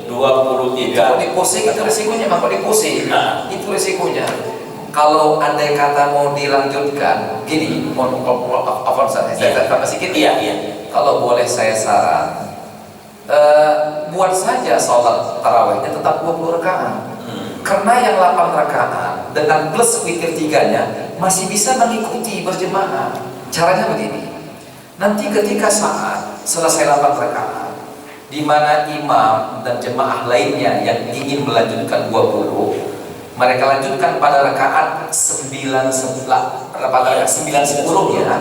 23.
Kalau di posi itu resikonya, maka di posi itu resikonya. Kalau andai kata mau dilanjutkan, gini, mohon saya tambah sedikit.
Iya.
Kalau boleh saya saran, buat saja sholat tarawihnya tetap 20 rakaat. Karena yang 8 rakaat dengan plus witir 3-nya masih bisa mengikuti berjemaah. Caranya begini. Nanti ketika saat selesai 8 rakaat, di mana imam dan jemaah lainnya yang ingin melanjutkan 20, mereka lanjutkan pada rakaat 9-10 ya.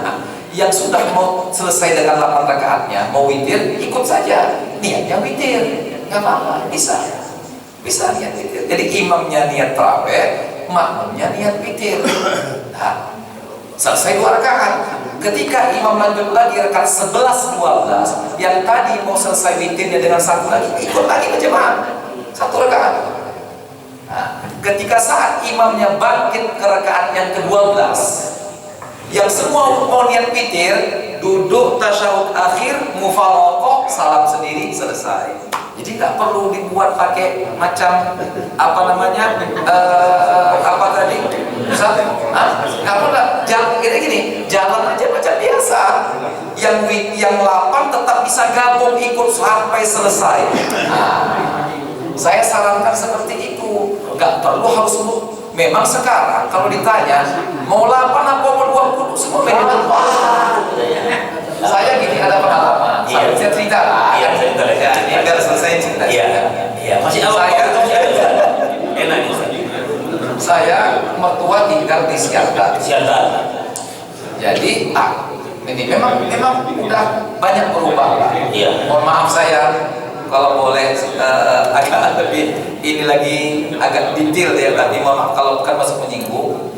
Yang sudah mau selesai dengan 8 rakaatnya, mau witir, ikut saja. Niatnya witir, nggak apa-apa, bisa niat witir. Jadi imamnya niat tarawih, makmumnya niat witir. Nah, selesai 2 rakaat. Ketika imam lanjut lagi rakaat 11-12, yang tadi mau selesai witirnya dengan 1 lagi, ikut lagi berjemaah 1 rakaat. Nah, ketika saat imamnya bangkit ke rakaat yang ke-12, yang semua mau niat witir, duduk tasyahud akhir, mufaraqah, salam sendiri, selesai. Jadi nggak perlu dibuat pakai macam apa tadi? Nggak perlu. Jalan gini, jalan aja macam biasa. Yang 8 tetap bisa gabung ikut sampai selesai. Saya sarankan seperti itu. Nggak perlu harus memang sekarang kalau ditanya mau 8 apa mau 20 semua manajemen. Saya gini ada pengalaman. Saya cerita. Ini biar selesai cerita.
Iya. Masih awal. Enak Ustaz.
Saya mertua tinggal di Siantar. Jadi ini memang udah banyak berubah.
Iya.
Mohon maaf saya kalau boleh agak lebih ini lagi agak detail ya tadi, mohon maaf kalau bukan masuk menyinggung.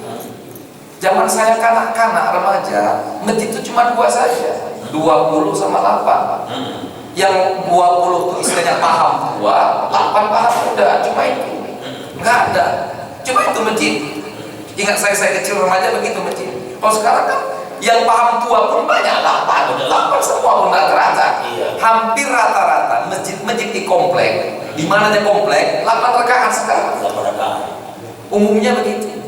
Zaman saya kanak-kanak remaja, masjid itu cuma 2 saja, 20 sama 8. Yang 20 itu istilahnya paham tua, 8 paham muda, cuma itu. Enggak ada, cuma itu masjid. Ingat saya kecil remaja begitu masjid. Kalau sekarang kan yang paham tua pun banyak, 8 semua pun rata-rata. Hampir rata-rata masjid-masjid di komplek, di mana ada komplek 8 rakaat sekarang.
8 rakaat.
Umumnya begitu.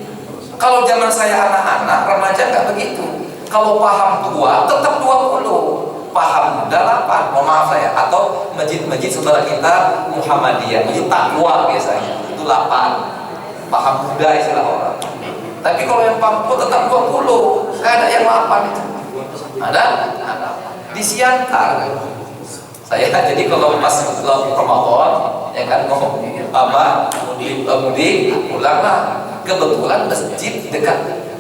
Kalau zaman saya anak-anak remaja nggak begitu. Kalau paham tua tetap 20, paham muda 8. Mohon maaf saya, atau masjid-masjid saudara kita Muhammadiyah, masjid takwa biasanya itu 8. Paham muda istilah orang. Tapi kalau yang paham tua tetap 20. Saya ada yang 8 itu. Ada di Siantar. Saya jadi kalau pas Ramadan ya kan ngomong apa mudik pulanglah, kebetulan masjid dekat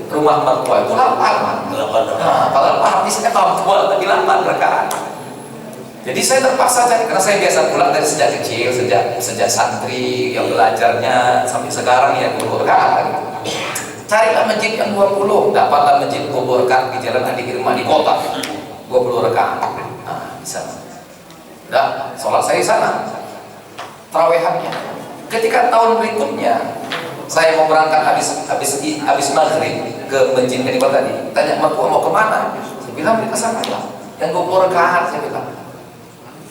rumah mertua itu 8. Nah, kalau habisnya paham tua tapi 8 rakaat. Jadi saya terpaksa cari, karena saya biasa pulang dari sejak kecil, sejak santri yang belajarnya sampai sekarang ya 20 rakaat gitu. Carilah masjid yang 20, dapatlah masjid 20 rakaat di jalan Adi Kirma di kota, 20 rakaat. Nah, bisa. Udah, sholat saya di sana, tarawehannya. Ketika tahun berikutnya saya mau berangkat habis maghrib ke masjid Kadiwal tadi, tanya mertua mau kemana? Saya bilang kita sama lah, yang 20 rakaat saya bilang.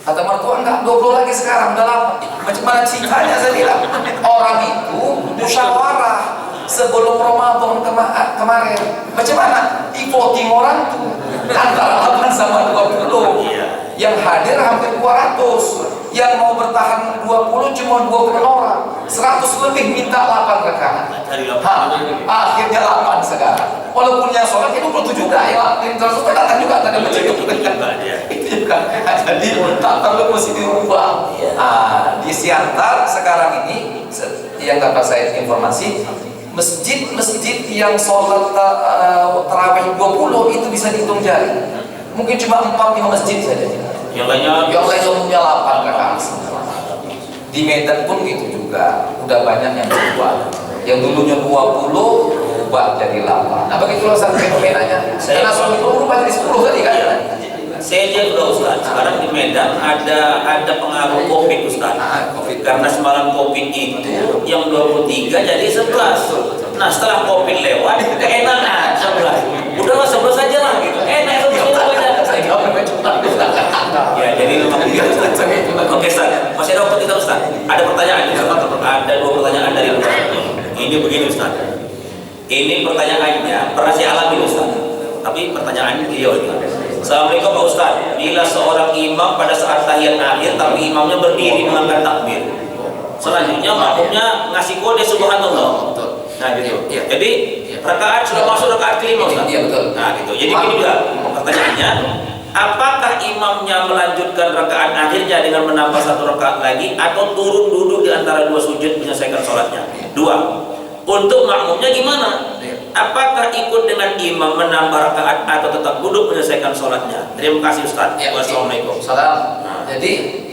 Kata mertua enggak, 20 lagi sekarang, udah lama. Macam mana ceritanya saya bilang? Orang itu musyawarah sebelum Ramadan kemarin. Macam mana? Di voting orang tuh antara 8 sama 20. Yang hadir hampir 200. Yang mau bertahan 20 cuma 20 orang. 100 lebih minta 8 rakaat. Akhirnya 8 sekarang. Walaupun yang sholat itu 20 juga ya. Yang sholat datang juga ada masjid itu kan. Jadi tak perlu mesti dirubah. Di Siantar sekarang ini yang dapat saya informasi, masjid-masjid yang sholat tarawih 20 itu bisa dihitung jari. Mungkin cuma 4-5 masjid saja. Yang lainnya umumnya 8 rakaat. Di Medan pun gitu juga. Udah banyak yang berubah. Yang dulunya 20 berubah jadi 8. Nah begitulah satu fenomenanya. Karena suami itu berubah jadi 10 tadi kan.
Saya lihat udah Ustaz, sekarang di Medan ada pengaruh COVID Ustaz. COVID karena semalam COVID itu yang 23 jadi 11. Nah setelah COVID lewat, keenakan 11. Udahlah 11 saja lah gitu. Enak 11 aja. Ya jadi memang begitu. Oke Ustaz, masih ada waktu kita Ustaz. Ada pertanyaan Ustaz. Ada 2 pertanyaan dari Ustaz. Ini begini Ustaz. Ini pertanyaannya pernah saya alami Ustaz. Tapi pertanyaan beliau Ustaz. Assalamualaikum Pak Ustaz. Bila seorang imam pada saat tahiyat akhir tapi imamnya berdiri mengangkat takbir, selanjutnya makmumnya ngasih kode subhanallah. Nah gitu. Jadi rakaat sudah masuk rakaat kelima Ustaz.
Iya betul.
Nah gitu. Jadi begini juga pertanyaannya, apakah imamnya melanjutkan rakaat akhirnya dengan menambah 1 rakaat lagi atau turun duduk di antara 2 sujud menyelesaikan sholatnya? 2. Untuk makmumnya gimana? Apakah ikut dengan imam menambah rakaat atau tetap duduk menyelesaikan sholatnya? Terima kasih Ustaz. Wassalamualaikum.
Salam. Jadi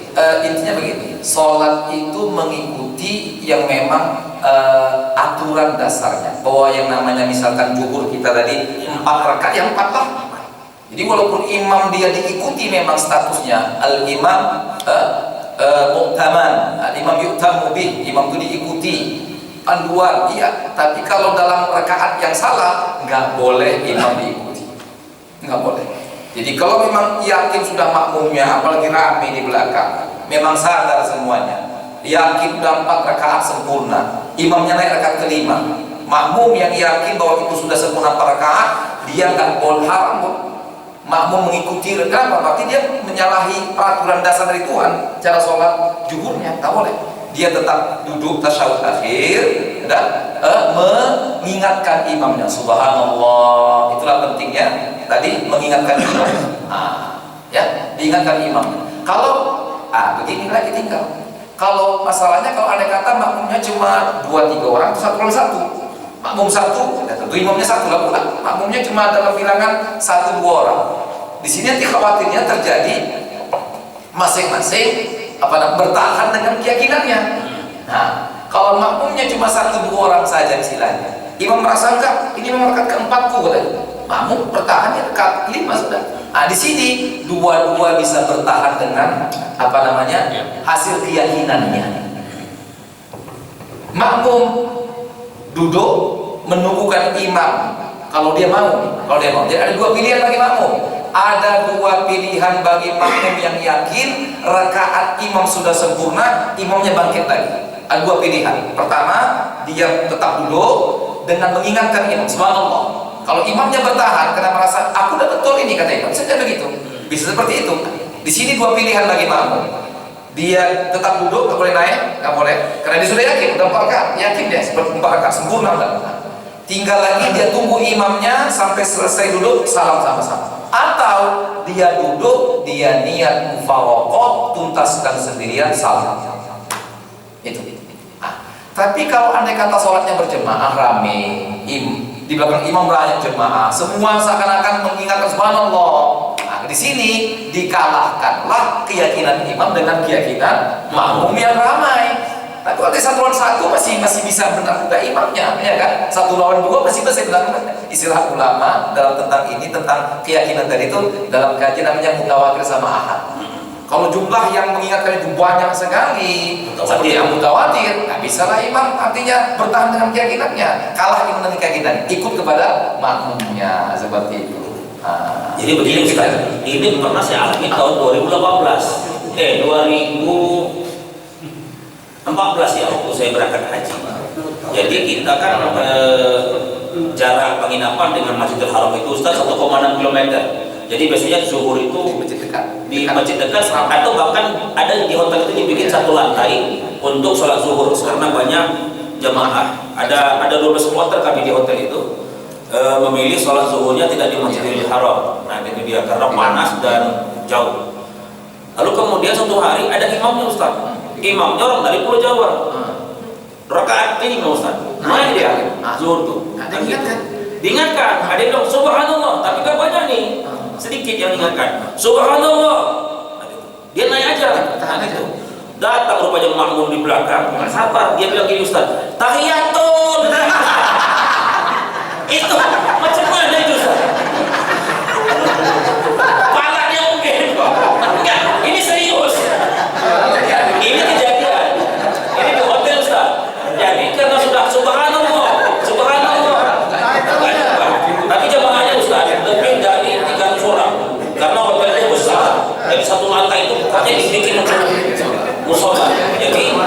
intinya begini, sholat itu mengikuti yang memang aturan dasarnya. Bahwa yang namanya misalkan zuhur kita tadi 4 rakaat, yang 4 lah. Jadi walaupun imam dia diikuti memang statusnya al-imam mu'taman, al-imam yu'tamu bih, imam itu diikuti panduan, iya. Tapi kalau dalam rakaat yang salah, nggak boleh imam diikuti, nggak boleh. Jadi kalau memang yakin sudah makmumnya, apalagi rame di belakang, memang sadar semuanya, yakin sudah 4 rakaat sempurna, imamnya naik rakaat kelima, makmum yang yakin bahwa itu sudah sempurna 4 rakaat, dia nggak boleh, haram makmum mengikuti. Kenapa? Berarti dia menyalahi peraturan dasar dari Tuhan, cara sholat zuhurnya, nggak boleh. Dia tetap duduk tasyahud akhir dan mengingatkan imamnya subhanallah. Itulah pentingnya tadi, mengingatkan imam. Ya, diingatkan imam. Kalau begini lagi tinggal. Kalau masalahnya kalau ada kata makmumnya cuma 2-3 orang, 1 kali 1. Makmum 1, ya tentu imamnya 1 lah pula. Makmumnya cuma dalam bilangan 1-2 orang. Di sini nanti khawatirnya terjadi masing-masing bertahan dengan keyakinannya. Nah, kalau makmumnya cuma 1-2 orang saja istilahnya, imam merasa enggak, ini memang rakaat keempatku katanya, makmum bertahan ya rakaat 5 sudah. Nah, di sini dua-dua bisa bertahan dengan hasil keyakinannya. Makmum duduk menunggukan imam kalau dia mau. Jadi ada dua pilihan bagi makmum. Ada dua pilihan bagi makmum yang yakin rakaat imam sudah sempurna, imamnya bangkit lagi. Ada dua pilihan. Pertama, dia tetap duduk dengan mengingatkan imam, subhanallah. Kalau imamnya bertahan karena merasa aku udah betul ini kata imam, saja begitu. Bisa seperti itu. Di sini dua pilihan bagi makmum. Dia tetap duduk, nggak boleh naik, nggak boleh, karena dia sudah yakin, udah 4 rakaat, yakin dia seperti 4 rakaat sempurna udah. Tinggal lagi dia tunggu imamnya sampai selesai duduk, salam sama-sama. Atau dia duduk, dia niat mufaraqah, tuntaskan sendirian, salam. Itu. Tapi kalau andai kata sholatnya berjemaah rame, di belakang imam banyak jemaah, semua seakan-akan mengingatkan subhanallah. Di sini dikalahkanlah keyakinan imam dengan keyakinan makmum yang ramai. Tapi kalau satu lawan satu masih bisa benar juga imamnya, ya kan? 1 lawan 2 masih bisa benar. Istilah ulama dalam tentang keyakinan tadi itu dalam kajian namanya mutawatir sama ahad. Kalau jumlah yang mengingatkan itu banyak sekali, seperti yang mutawatir, nggak bisa lah imam artinya bertahan dengan keyakinannya, kalah imam dengan keyakinan, ikut kepada makmumnya seperti itu.
Jadi begini Ustaz, ini pernah saya alami tahun 2014 ya, waktu saya berangkat haji. Jadi kita kan jarak penginapan dengan Masjidil Haram itu Ustaz 1,6 km. Jadi biasanya zuhur itu di masjid dekat atau bahkan ada di hotel itu dibikin 1 lantai untuk sholat zuhur karena banyak jamaah. Ada 12 kloter kami di hotel itu memilih sholat zuhurnya tidak di Masjidil Haram. Nah itu dia karena panas dan jauh. Lalu kemudian suatu hari ada imamnya Ustaz. Imamnya orang dari Pulau Jawa. Rakaat ini Ustaz. Main dia zuhur tuh. Diingatkan. Ada yang bilang subhanallah, tapi gak banyak nih. Sedikit yang ingatkan subhanallah, dia naik aja, datang rupanya makmum di belakang, nggak sabar, dia bilang gini Ustaz, tahiyatun. Itu macam mana itu Ustaz? Palanya mungkin enggak, ini serius, ini kejadian, ini di hotel Ustaz. Jadi karena sudah subhanallah, tapi jemaahnya Ustaz lebih dari 300 orang karena hotelnya besar. Jadi 1 lantai itu bukannya dibikin untuk musola. Jadi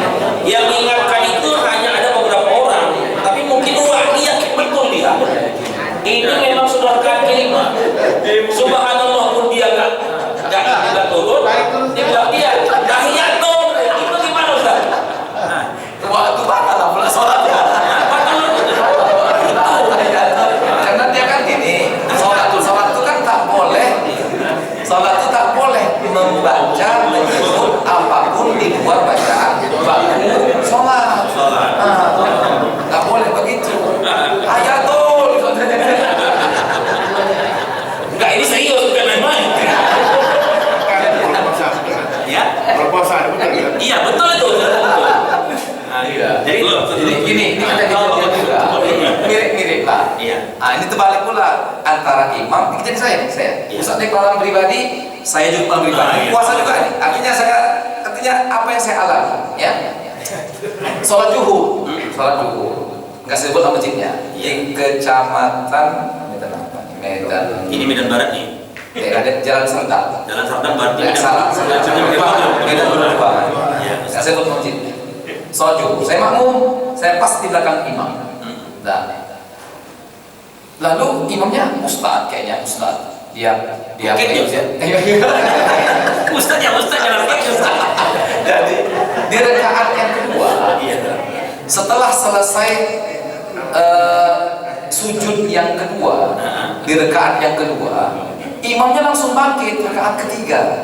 yang mengingatkan itu hanya ada beberapa orang, tapi mungkin wah iya betul dia. Ini memang sudah kaki 5. Subhanallah pun dia nggak turun. Dia bilang dia tahiyatun. Itu gimana Ustaz?
Waktu batal lah pula sholatnya. Karena dia kan gini, sholat itu kan tak boleh. Sholat itu tak boleh membaca menyebut apapun di luar bacaan baku sholat. Tak boleh begitu. Ayatul. Enggak, ini serius bukan main-main. Ya. Iya betul itu. Jadi gini, ini kita kejadian juga mirip-mirip lah. Ini terbalik pula antara imam, ini jadi saya. Ustaz di kolam pribadi, saya juga kolam pribadi. Puasa juga nih. Artinya apa yang saya alami, ya. Sholat zuhur, nggak saya sebut nama masjidnya. Di kecamatan Medan.
Ini Medan Barat nih.
Ada Jalan Serdang.
Jalan Serdang berarti
Medan Barat. Nggak saya sebut masjidnya. Sholat zuhur, saya makmum, saya pas di belakang imam. Nah, lalu imamnya Ustaz, kayaknya Ustaz. Dia Ustaz jangan pakai Ustaz. Jadi di rakaat yang kedua, setelah selesai sujud yang kedua, di rakaat yang kedua, imamnya langsung bangkit rakaat ketiga.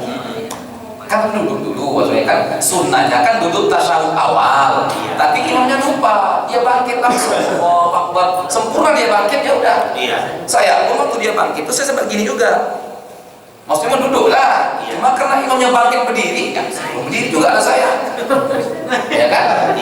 Kan duduk dulu, maksudnya kan sunnahnya kan duduk tasyahud awal, tapi imamnya lupa, dia bangkit langsung. Oh, Akbar, sempurna dia bangkit, ya udah. Saya pun waktu dia bangkit itu saya sempat gini juga, maksudnya mau duduk lah, cuma karena imamnya bangkit berdiri, ya berdiri juga ada saya, ya kan?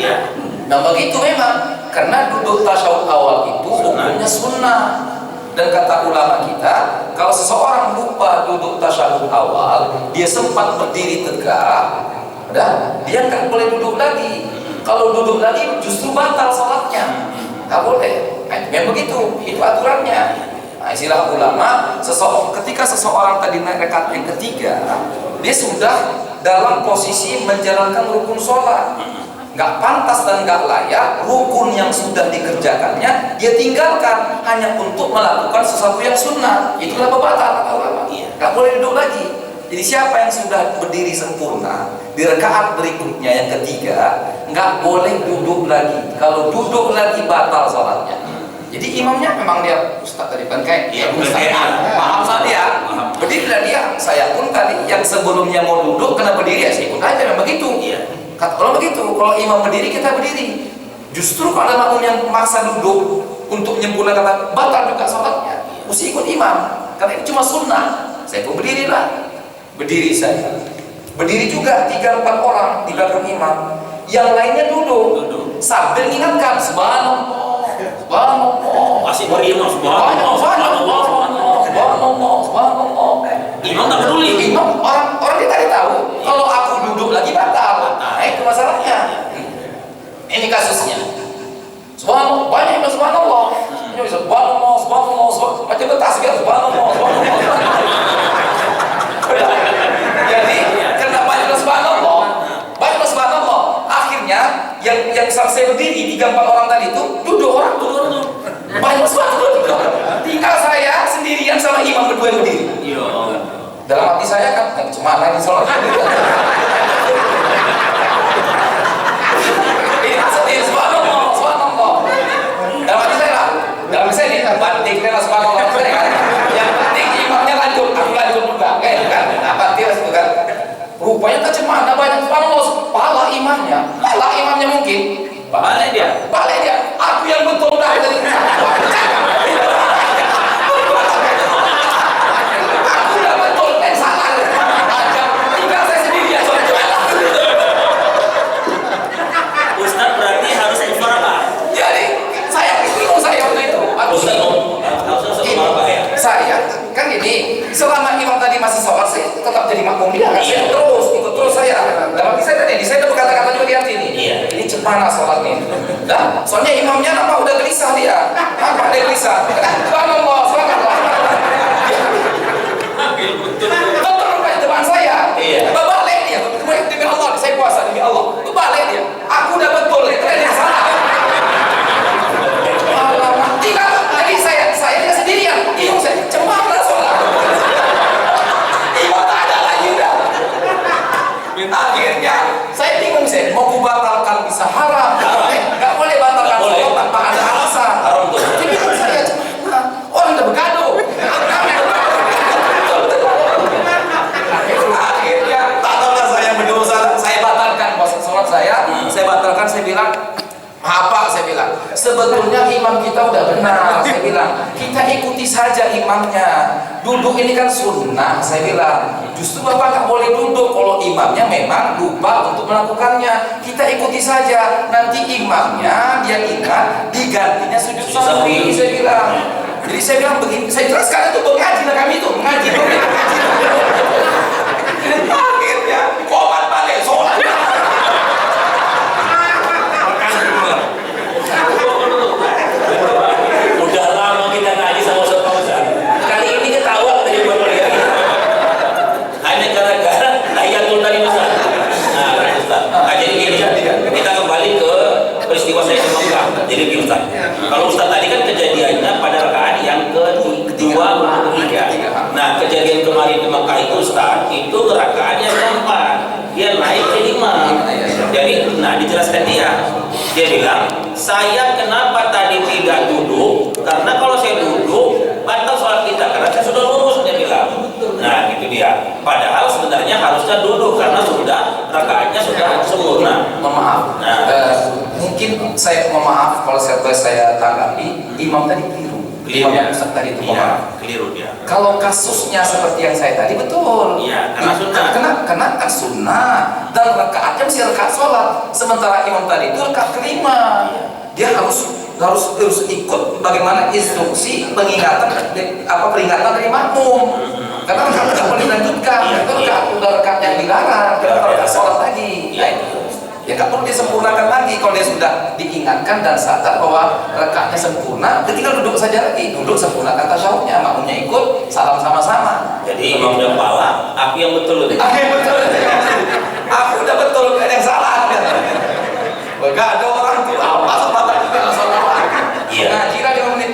Nah begitu memang, karena duduk tasyahud awal itu hukumnya sunnah. Dan kata ulama kita, kalau seseorang lupa duduk tasyahud awal, dia sempat berdiri tegak, dia nggak boleh duduk lagi. Kalau duduk lagi justru batal sholatnya, nggak boleh. Nah, itu memang begitu, itu aturannya. Nah, istilah ulama, ketika seseorang tadi naik rakaat yang ketiga, dia sudah dalam posisi menjalankan rukun sholat. Nggak pantas dan nggak layak rukun yang sudah dikerjakannya dia tinggalkan hanya untuk melakukan sesuatu yang sunnah. Itulah batal, kata ulama. Nggak boleh duduk lagi. Jadi siapa yang sudah berdiri sempurna di rakaat berikutnya yang ketiga, nggak boleh duduk lagi. Kalau duduk lagi batal sholatnya. Jadi imamnya memang dia Ustaz tadi kan kayak paham sama dia, berdirilah dia. Saya pun tadi yang sebelumnya mau duduk kena berdiri ya saya ikut aja, memang begitu. Kalau begitu, kalau imam berdiri kita berdiri. Justru kalau ada makmum yang memaksa duduk untuk menyempurnakan batal juga sholatnya, mesti ikut imam karena itu cuma sunnah. Saya pun berdirilah, berdiri saya, berdiri juga 3-4 orang di belakang imam, yang lainnya duduk sambil mengingatkan subhanallah. Subhanallah.
Masih berimam subhanallah. Imam tak peduli.
Imam orang dia tadi tahu kalau aku duduk lagi batal. Nah, itu masalahnya. Ini kasusnya. Subhanallah, banyak yang subhanallah. Ini bisa subhanallah. Macam bertasbih subhanallah. Jadi karena banyak subhanallah. Akhirnya yang saya berdiri 3-4 orang tadi itu duduk orang. Banyak suatu tinggal saya sendirian sama imam berdua yang berdiri. Dalam hati saya kan cuma lagi sholat. Ini maksudnya subhanallah. Dalam hati saya ini banting dengan subhanallah kan. Yang penting imamnya lanjut, aku lanjut juga, kayak kan. Nah, banting itu kan. Rupanya tak cuma banyak subhanallah, pahala imamnya mungkin. Balik dia. Aku yang betul dah tadi. Aku udah betul, salah. Tinggal saya sendiri ya soal jualan.
Ustaz berarti harus istiqamah.
Jadi saya bingung saya waktu itu.
Ustaz harus istiqamah ya.
Saya kan gini, selama imam tadi masih sholat saya tetap jadi makmum dia. Saya ikut terus saya. Dalam hati saya tadi, saya berkata-kata juga di hati ini. Ini cemana sholat nih. Nah, soalnya imamnya nampak udah gelisah dia. Nampak dia gelisah. Subhanallah. Betul rupanya teman saya. Balik dia. Demi Allah, saya puasa demi Allah. Balik dia. Aku udah betul, dia salah. Tinggal lagi saya tidak sendirian. Imam saya cemana sholat. Imam tak ada lagi udah. Akhirnya saya bingung mau kubatalkan bisa haram. Nggak boleh batalkan sholat tanpa ada alasan.
Haram tuh.
Tapi saya cuma orang udah bergaduh. Akhirnya tak tahulah saya berdosa. Saya batalkan puasa sholat saya batalkan. Saya bilang maaf Pak, saya bilang sebetulnya imam kita udah benar. Saya bilang kita ikuti saja imamnya. Duduk ini kan sunnah. Saya bilang justru Bapak nggak boleh duduk kalau imamnya memang lupa untuk melakukannya. Kita ikuti saja. Nanti imamnya dia ingat digantinya sujud sahwi. Saya bilang. Jadi saya bilang begini. Saya jelaskan itu mengaji lah kami itu mengaji. Akhirnya komat balik sholat.
Udah lama kita ngaji sama Ustaz Fauzan. Kali ini ketawa tadi buat dia. Hanya gara-gara tahiyatul tadi Ustaz. Nah, Ustaz. Jadi gini, kita kembali ke peristiwa saya di Mekah. Jadi gini Ustaz. Kalau Ustaz tadi kan kejadiannya pada rakaat yang kedua atau ketiga. Nah, kejadian kemarin di Mekah itu Ustaz, itu rakaat yang keempat. Dia naik ke 5. Jadi, dijelaskan dia bilang, saya kenapa tadi tidak duduk? Karena kalau saya duduk, batal sholat kita. Karena saya sudah lurus, dia bilang. Nah, gitu dia. Padahal sebenarnya harusnya duduk karena sudah rakaatnya sudah sempurna.
Mohon maaf. Mungkin saya mohon maaf kalau saya tanggapi imam tadi keliru. Imam yang Ustaz tadi itu mohon maaf.
Keliru dia.
Kalau kasusnya seperti yang saya tadi betul.
Iya, karena sunnah.
Karena kan sunnah dan rakaatnya mesti rakaat sholat. Sementara imam tadi itu rakaat kelima. Dia harus ikut bagaimana instruksi peringatan dari makmum. Karena rakaat nggak boleh dilanjutkan. Itu rakaat yang dilarang. Kita rakaat sholat tadi.
Iya.
Ya nggak perlu disempurnakan lagi. Kalau dia sudah diingatkan dan sadar bahwa rakaatnya sempurna, dia tinggal duduk saja lagi. Duduk sempurnakan tasyahudnya, makmumnya ikut, salam sama-sama.
Jadi imamnya pala, aku yang betul.
Aku yang betul. Aku udah betul, gak ada yang salah. Gak ada orang tuh masuk mata juga langsung
Iya.
ngaji lah 5 menit.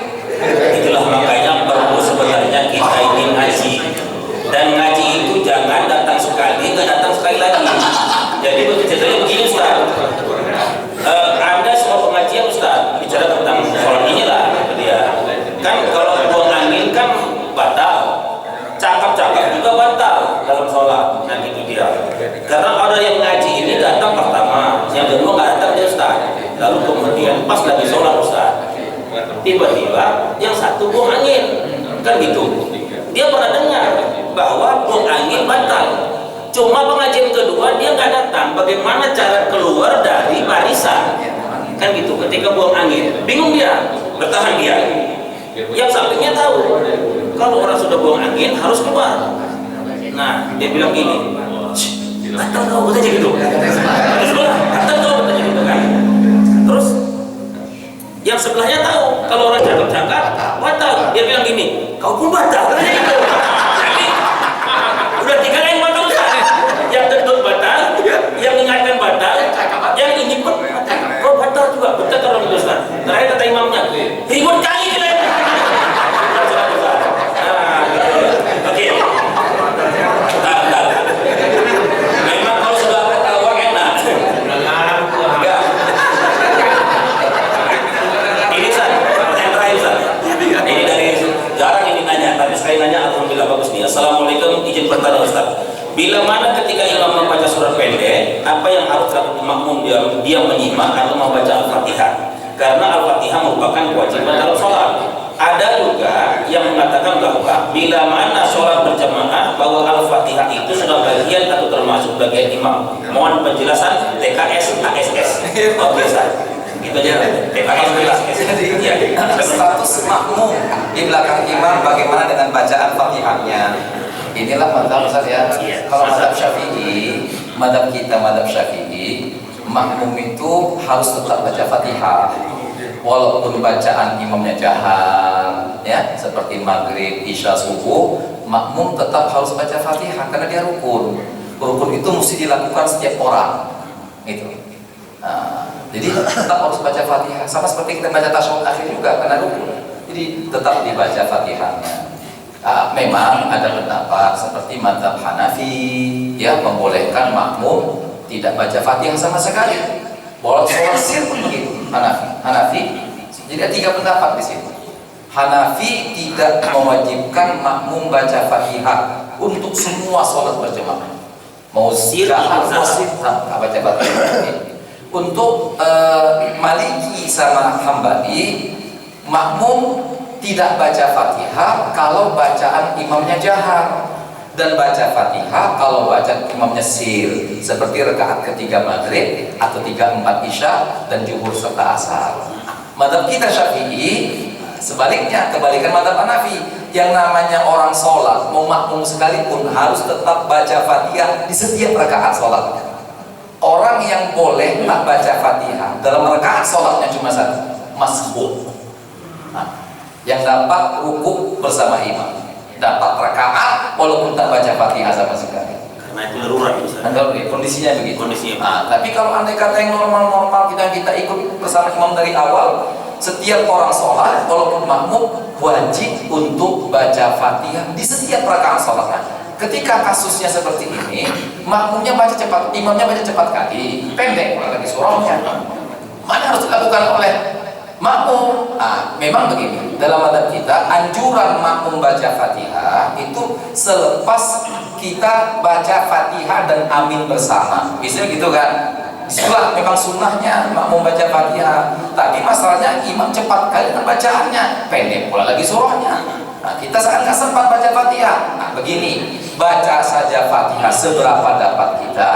Itulah makanya perlu sebenarnya kita ini ngaji. Dan ngaji itu jangan datang sekali, nggak datang sekali lagi. Jadi ceritanya begini Ustaz. Anda semua pengajian Ustaz bicara tentang sholat inilah dia. Kan kalau buang angin kan batal, cakap-cakap juga batal dalam sholat. Nah itu dia. Karena orang yang ngaji ini datang pertama, yang kedua nggak datang dia Ustaz. Lalu kemudian pas lagi sholat Ustaz, tiba-tiba yang satu buang angin, kan gitu. Dia pernah dengar bahwa buang angin batal. Cuma pengajian kedua dia nggak datang. Bagaimana cara keluar dari barisan? Kan gitu. Ketika buang angin, bingung dia, bertahan dia. Yang sampingnya tahu kalau orang sudah buang angin harus keluar. Nah dia bilang gini, batal kau katanya gitu. Batal kau katanya gitu kan. Terus yang sebelahnya tahu kalau orang cakap-cakap batal. Dia bilang gini, kau pun batal katanya gitu. Jadi udah 3 kali batal Ustaz. Yang gendut batal, yang mengingatkan batal, yang ini pun batal. Kau batal juga, betul orang itu Ustaz. Terakhir kata imamnya, ribut kali kita. Oke. Memang kalau sudah ketahuan enak. Enggak. Ini Ustaz, pertanyaan terakhir Ustaz. Ini dari jarang ini nanya, tapi sekali nanya alhamdulillah bagus nih. Assalamualaikum, izin bertanya Ustaz. Bila mana ketika imam membaca surat pendek, apa yang harus dilakukan makmum dia menyimak atau membaca Al-Fatihah? Karena Al-Fatihah merupakan kewajiban dalam sholat. Ada juga yang mengatakan bahwa bila mana sholat berjamaah bahwa Al-Fatihah itu sudah bagian atau termasuk bagian imam. Mohon penjelasan TKS ASS. Oke Ustaz. Gitu aja. TKS ASS.
Jadi status makmum di belakang imam bagaimana dengan bacaan Fatihahnya? Inilah madzhab Ustaz ya. Kalau madzhab Syafi'i, madzhab kita madzhab Syafi'i, makmum itu harus tetap baca Fatihah. Walaupun bacaan imamnya jahar, ya, seperti maghrib, isya, subuh, makmum tetap harus baca Fatihah karena dia rukun. Rukun itu mesti dilakukan setiap orang. Itu. Nah, jadi tetap harus baca Fatihah. Sama seperti kita baca tasyahud akhir juga karena rukun. Jadi tetap dibaca Fatihahnya. Memang ada pendapat seperti madzhab Hanafi yang membolehkan makmum tidak baca Fatihah sama sekali. Boleh sholat sir pun begitu. Hanafi. Jadi ada 3 pendapat di sini. Hanafi tidak mewajibkan makmum baca Fatihah untuk semua sholat berjamaah. Mau sir atau sir nggak baca Fatihah. Untuk Maliki sama Hambali, makmum tidak baca Fatihah kalau bacaan imamnya jahar, dan baca Fatihah kalau bacaan imamnya sir, seperti rakaat ketiga maghrib atau 3/4 isya dan zuhur serta asar. Madzhab kita Syafi'i sebaliknya, kebalikan madzhab Hanafi. Yang namanya orang sholat mau makmum sekalipun harus tetap baca Fatihah di setiap rakaat sholat. Orang yang boleh tak baca Fatihah dalam rakaat sholatnya cuma 1, masbuk. Yang dapat rukuk bersama imam, dapat rakaat walaupun tak baca Fatihah sama sekali.
Karena itu darurat Ustaz.
Kondisinya begitu.
Kondisinya.
Tapi kalau andai kata yang normal-normal kita ikut bersama imam dari awal, setiap orang sholat walaupun makmum wajib untuk baca Fatihah di setiap rakaat sholatnya. Ketika kasusnya seperti ini, makmumnya baca cepat, imamnya baca cepat kali, pendek lagi surahnya. Mana harus dilakukan oleh makmum? Memang begini, dalam madzhab kita anjuran makmum baca Fatihah itu selepas kita baca Fatihah dan amin bersama. Biasanya gitu kan. Itulah memang sunnahnya makmum baca Fatihah. Tapi masalahnya imam cepat kali dengan bacaannya, pendek pula lagi surahnya. Kita sekarang nggak sempat baca Fatihah. Begini, baca saja Fatihah seberapa dapat kita.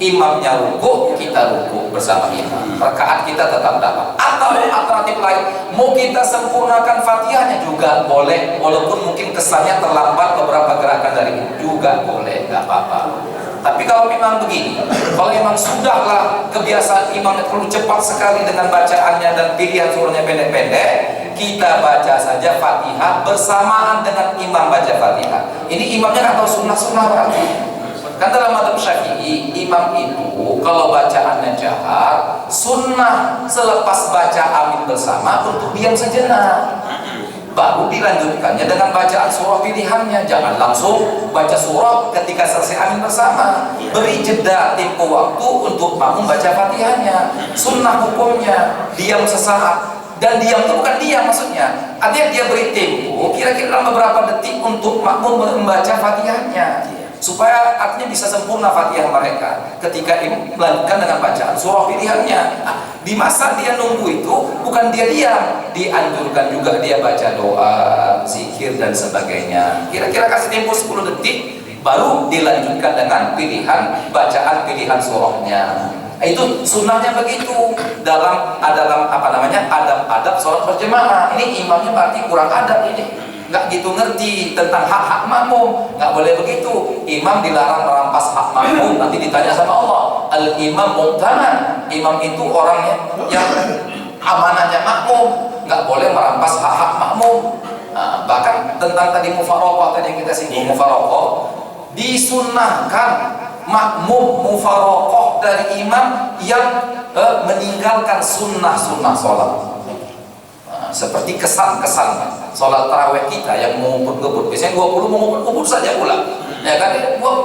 Imamnya ruku, kita ruku bersama imam. Rakaat kita tetap dapat. Atau alternatif lain, mau kita sempurnakan Fatihahnya juga boleh, walaupun mungkin kesannya terlambat beberapa gerakan dari itu juga boleh, nggak apa-apa. Tapi kalau memang begini, kalau memang sudahlah kebiasaan imam terlalu cepat sekali dengan bacaannya dan pilihan surahnya pendek-pendek, kita baca saja Fatihah bersamaan dengan imam baca Fatihah. Ini imamnya nggak tahu sunnah-sunnah berarti. Kan dalam madzhab Syafi'i, imam itu kalau bacaannya jahar, sunnah selepas baca amin bersama untuk diam sejenak, baru dilanjutkannya dengan bacaan surah pilihannya. Jangan langsung baca surah ketika selesai amin bersama. Beri jeda tempo waktu untuk makmum baca Fatihahnya. Sunnah hukumnya diam sesaat. Dan diam itu bukan diam maksudnya, artinya dia beri tempo kira-kira dalam beberapa detik untuk makmum membaca Fatihahnya, supaya artinya bisa sempurna Fatihah mereka ketika melanjutkan dengan bacaan surah pilihannya. Di masa dia nunggu itu bukan dia diam, dianjurkan juga dia baca doa, zikir dan sebagainya. Kira-kira kasih tempo 10 detik baru dilanjutkan dengan bacaan pilihan surahnya. Itu sunnahnya begitu dalam adab sholat berjamaah. Ini imamnya berarti kurang adab ini, nggak gitu ngerti tentang hak-hak makmum. Nggak boleh begitu. Imam dilarang merampas hak makmum, nanti ditanya sama Allah. Al-imam mu'taman, imam itu orang yang amanahnya makmum, nggak boleh merampas hak-hak makmum. Bahkan tentang tadi mufaroqah tadi yang kita singgung, mufaroqah disunnahkan makmum mufaroqah dari imam yang meninggalkan sunnah-sunnah sholat. Seperti kesan-kesan sholat tarawih kita yang mengumpul-ngumpul, biasanya 20 mengumpul-ngumpul saja pula, ya kan?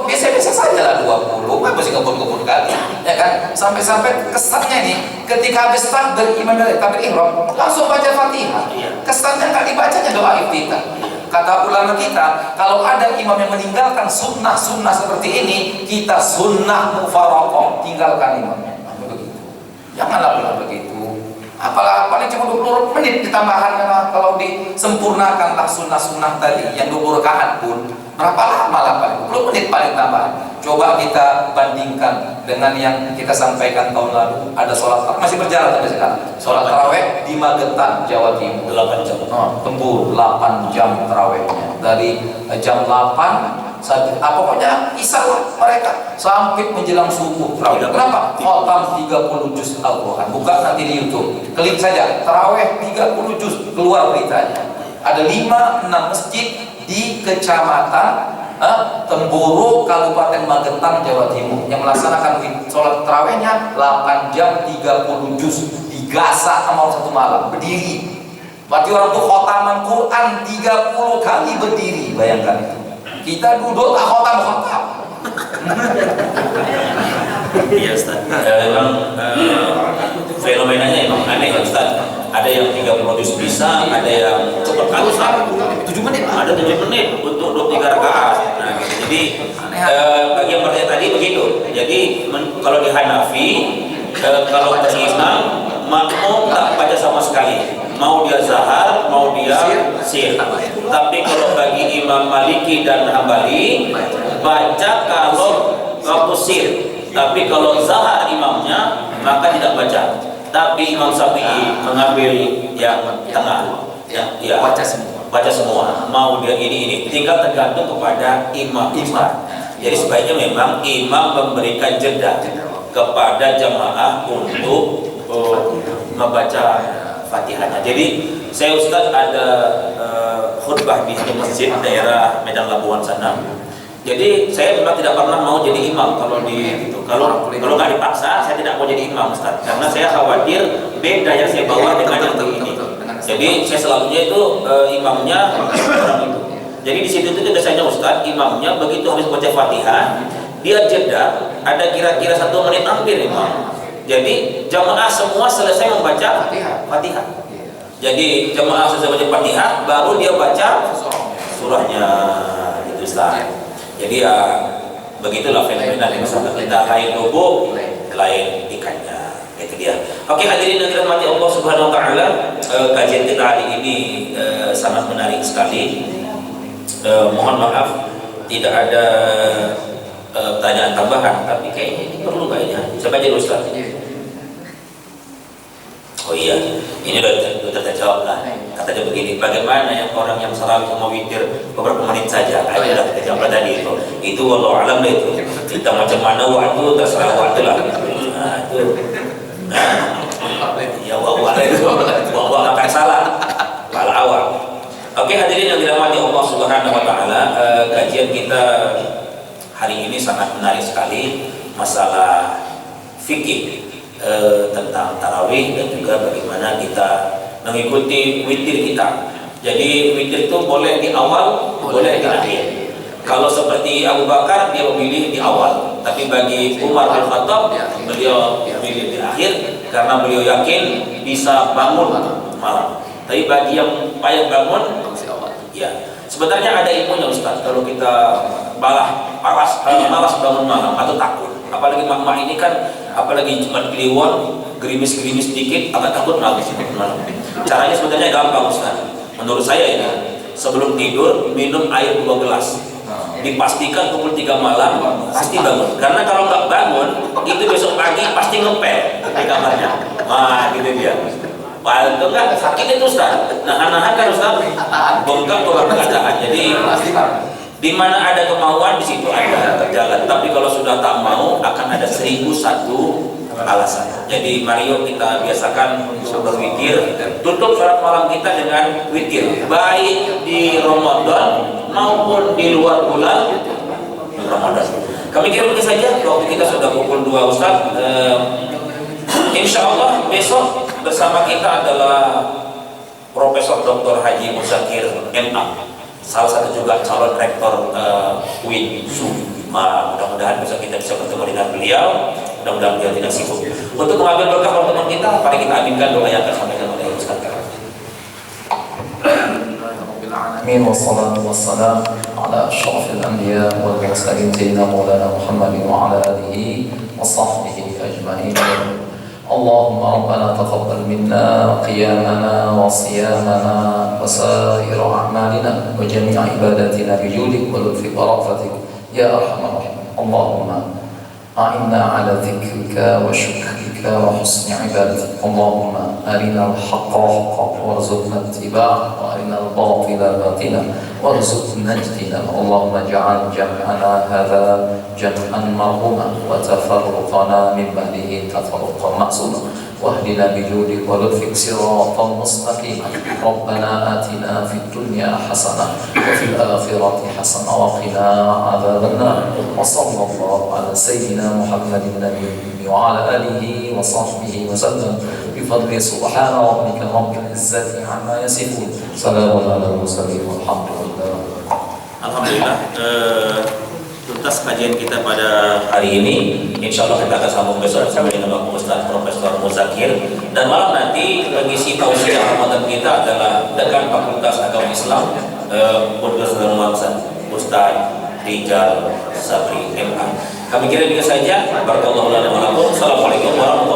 Biasa-biasa saja lah 20, masih ngumpul-ngumpul kali, ya kan? Sampai-sampai kesannya nih, ketika habis takbir imam dari takbir ihram langsung baca Fatihah. Kesannya nggak dibacanya doa iftitah. Kata ulama kita, kalau ada imam yang meninggalkan sunnah-sunnah seperti ini, kita sunnah mufaroqah, tinggalkan imamnya. Begitu. Janganlah pula begitu. Paling cuma 20 menit ditambahan, kalau disempurnakanlah sunnah-sunnah tadi yang 20 rakaat pun berapa lama lah, paling 20 menit paling tambahan. Coba kita bandingkan dengan yang kita sampaikan tahun lalu, ada sholat masih berjalan sampai sekarang, sholat taraweh di Magetan, Jawa Timur, 8 jam. Tembur 8 jam tarawehnya, dari jam 8 pokoknya isya mereka sampai menjelang subuh tarawih. Kenapa? Khotam 30 juz Al-Quran. Buka nanti di YouTube, klik saja taraweh 30 juz, keluar beritanya. Ada 5-6 masjid di kecamatan Temburu, Kabupaten Magetan, Jawa Timur yang melaksanakan sholat tarawehnya 8 jam 30 juz, digasak sama satu malam berdiri. Berarti orang tuh khotaman Quran 30 kali berdiri, bayangkan itu. Kita duduk tak khotam.
Iya Ustaz. Memang fenomenanya emang aneh ya Ustaz. Ada yang 30 juz bisa, ada yang cepat kali 7 menit. Ada 7 menit untuk 23 rakaat. Nah, jadi bagi yang pertanyaan tadi begitu. Jadi kalau di Hanafi, kalau imam makmum tak baca sama sekali. Mau dia zahar, mau dia sir. Tapi kalau bagi Imam Maliki dan Hambali, baca kalau sir. Tapi kalau zahar imamnya, maka tidak baca. Tapi Imam Syafi'i mengambil yang tengah, ya baca semua. Mau dia ini, tinggal tergantung kepada imam. Jadi sebaiknya memang imam memberikan jeda kepada jamaah untuk membaca Fatihahnya. Jadi saya Ustaz ada khutbah di masjid daerah Medan Labuan sana. Jadi saya memang tidak pernah mau jadi imam kalau nggak dipaksa saya tidak mau jadi imam Ustaz, karena saya khawatir beda yang saya bawa dengan yang begini. Jadi saya selalunya itu imamnya orang itu. Jadi di situ itu biasanya Ustaz imamnya begitu habis baca Fatihah dia jeda ada kira-kira 1 menit hampir imam. Jadi jamaah semua selesai membaca Fatihah. Jadi jamaah selesai baca Fatihah, baru dia baca surahnya, gitu Ustaz. Jadi ya begitulah fenomena yang sangat kita lain lubuk, lain ikannya. Itu dia. Oke hadirin yang dirahmati Allah Subhanahu Wa Taala, kajian kita hari ini sangat menarik sekali. Mohon maaf tidak ada pertanyaan tambahan, tapi kayaknya ini perlu kayaknya. Saya baca dulu Ustaz. Oh iya, ini udah terjawab lah. kata dia begini, bagaimana yang orang yang selalu sama witir beberapa menit saja? Udah kita jawab tadi itu wallahu alam deh itu. Kita macam mana waktu terserah waktu lah. Nah itu, ya wallah itu, wallah akan salah, malah awal. Oke hadirin yang dirahmati Allah Subhanahu Wa Taala, kajian kita hari ini sangat menarik sekali, masalah fikih tentang tarawih dan juga bagaimana kita mengikuti witir kita. Jadi witir itu boleh di awal, boleh di akhir. Kalau seperti Abu Bakar dia memilih di awal, tapi bagi Umar bin Khattab beliau memilih di akhir karena beliau yakin bisa bangun malam. Tapi bagi yang payah bangun, ya sebenarnya ada ilmunya Ustaz. Kalau kita malas bangun malam atau takut, apalagi mak ini kan, apalagi cuma kliwon, gerimis-gerimis sedikit, agak takut malam. Caranya sebenarnya gampang Ustaz. Menurut saya ini, sebelum tidur minum air 2 gelas. Dipastikan pukul 3 malam pasti bangun. Karena kalau nggak bangun, itu besok pagi pasti ngepel di kamarnya. Nah, gitu dia. Itu kan sakit itu Ustaz. Nahan-nahan kan Ustaz. Bongkar tuh keadaan. Jadi di mana ada kemauan di situ ada jalan. Tapi kalau sudah tak mau akan ada 1001 alasan. Jadi mari yuk kita biasakan berwitir. Tutup sholat malam kita dengan witir, baik di Ramadan maupun di luar bulan Ramadan. Kami kira begini saja. Waktu kita sudah pukul 2 Ustaz. Insya Allah besok bersama kita adalah Profesor Dr. Haji Muzakir MA, salah satu juga calon rektor UIN SU. Mudah-mudahan besok kita bisa bertemu dengan beliau. Mudah-mudahan beliau tidak sibuk. Untuk mengambil berkah pertemuan kita, mari kita aminkan doa yang akan disampaikan oleh Ustaz.
Amin wassalatu wassalam ala asyrafil anbiya wal mursalin sayyidina maulana Muhammadin wa ala alihi wa sahbihi ajma'in. Allahumma rabbana taqabbal minna qiyamana wa siyamana wa sa'ir a'malina wa jami'a ibadatina bijudik wa lutfik wa rafatik ya arhamar rahimin. Allahumma a'inna ala dhikrika wa syukrika wa husni ibadatik. Allahumma arina al-haqqa haqqan warzuqna ittiba'ah wa arina al-batila batila warzuqna ijtinabah. Allahumma ja'al jam'ana hadha jam'an marhuma wa tafarruqana min ba'dihi tafarruqan ma'suma wahdina bijudik wa lutfik siratan mustaqima. Rabbana atina fid dunya hasanah wa fil akhirati hasanah wa qina adzaban nar. Wa sallallahu ala sayyidina Muhammadin nabiyyi wa ala alihi wa sahbihi wa sallam bi fadli subhana rabbika rabbil izzati amma yasifun. Salamun ala mursalin walhamdulillah.
Alhamdulillah. Tuntas kajian kita pada hari ini. Insya Allah kita akan sambung besok bersama dengan Bapak Ustaz Profesor Muzakir. Dan malam nanti mengisi tausiah Ramadan kita adalah Dekan Fakultas Agama Islam Universitas Muhammad Ustaz Rijal Sabri MA. Kami kira saja. Barakallahu lana wa lakum. Assalamualaikum warahmatullahi wabarakatuh.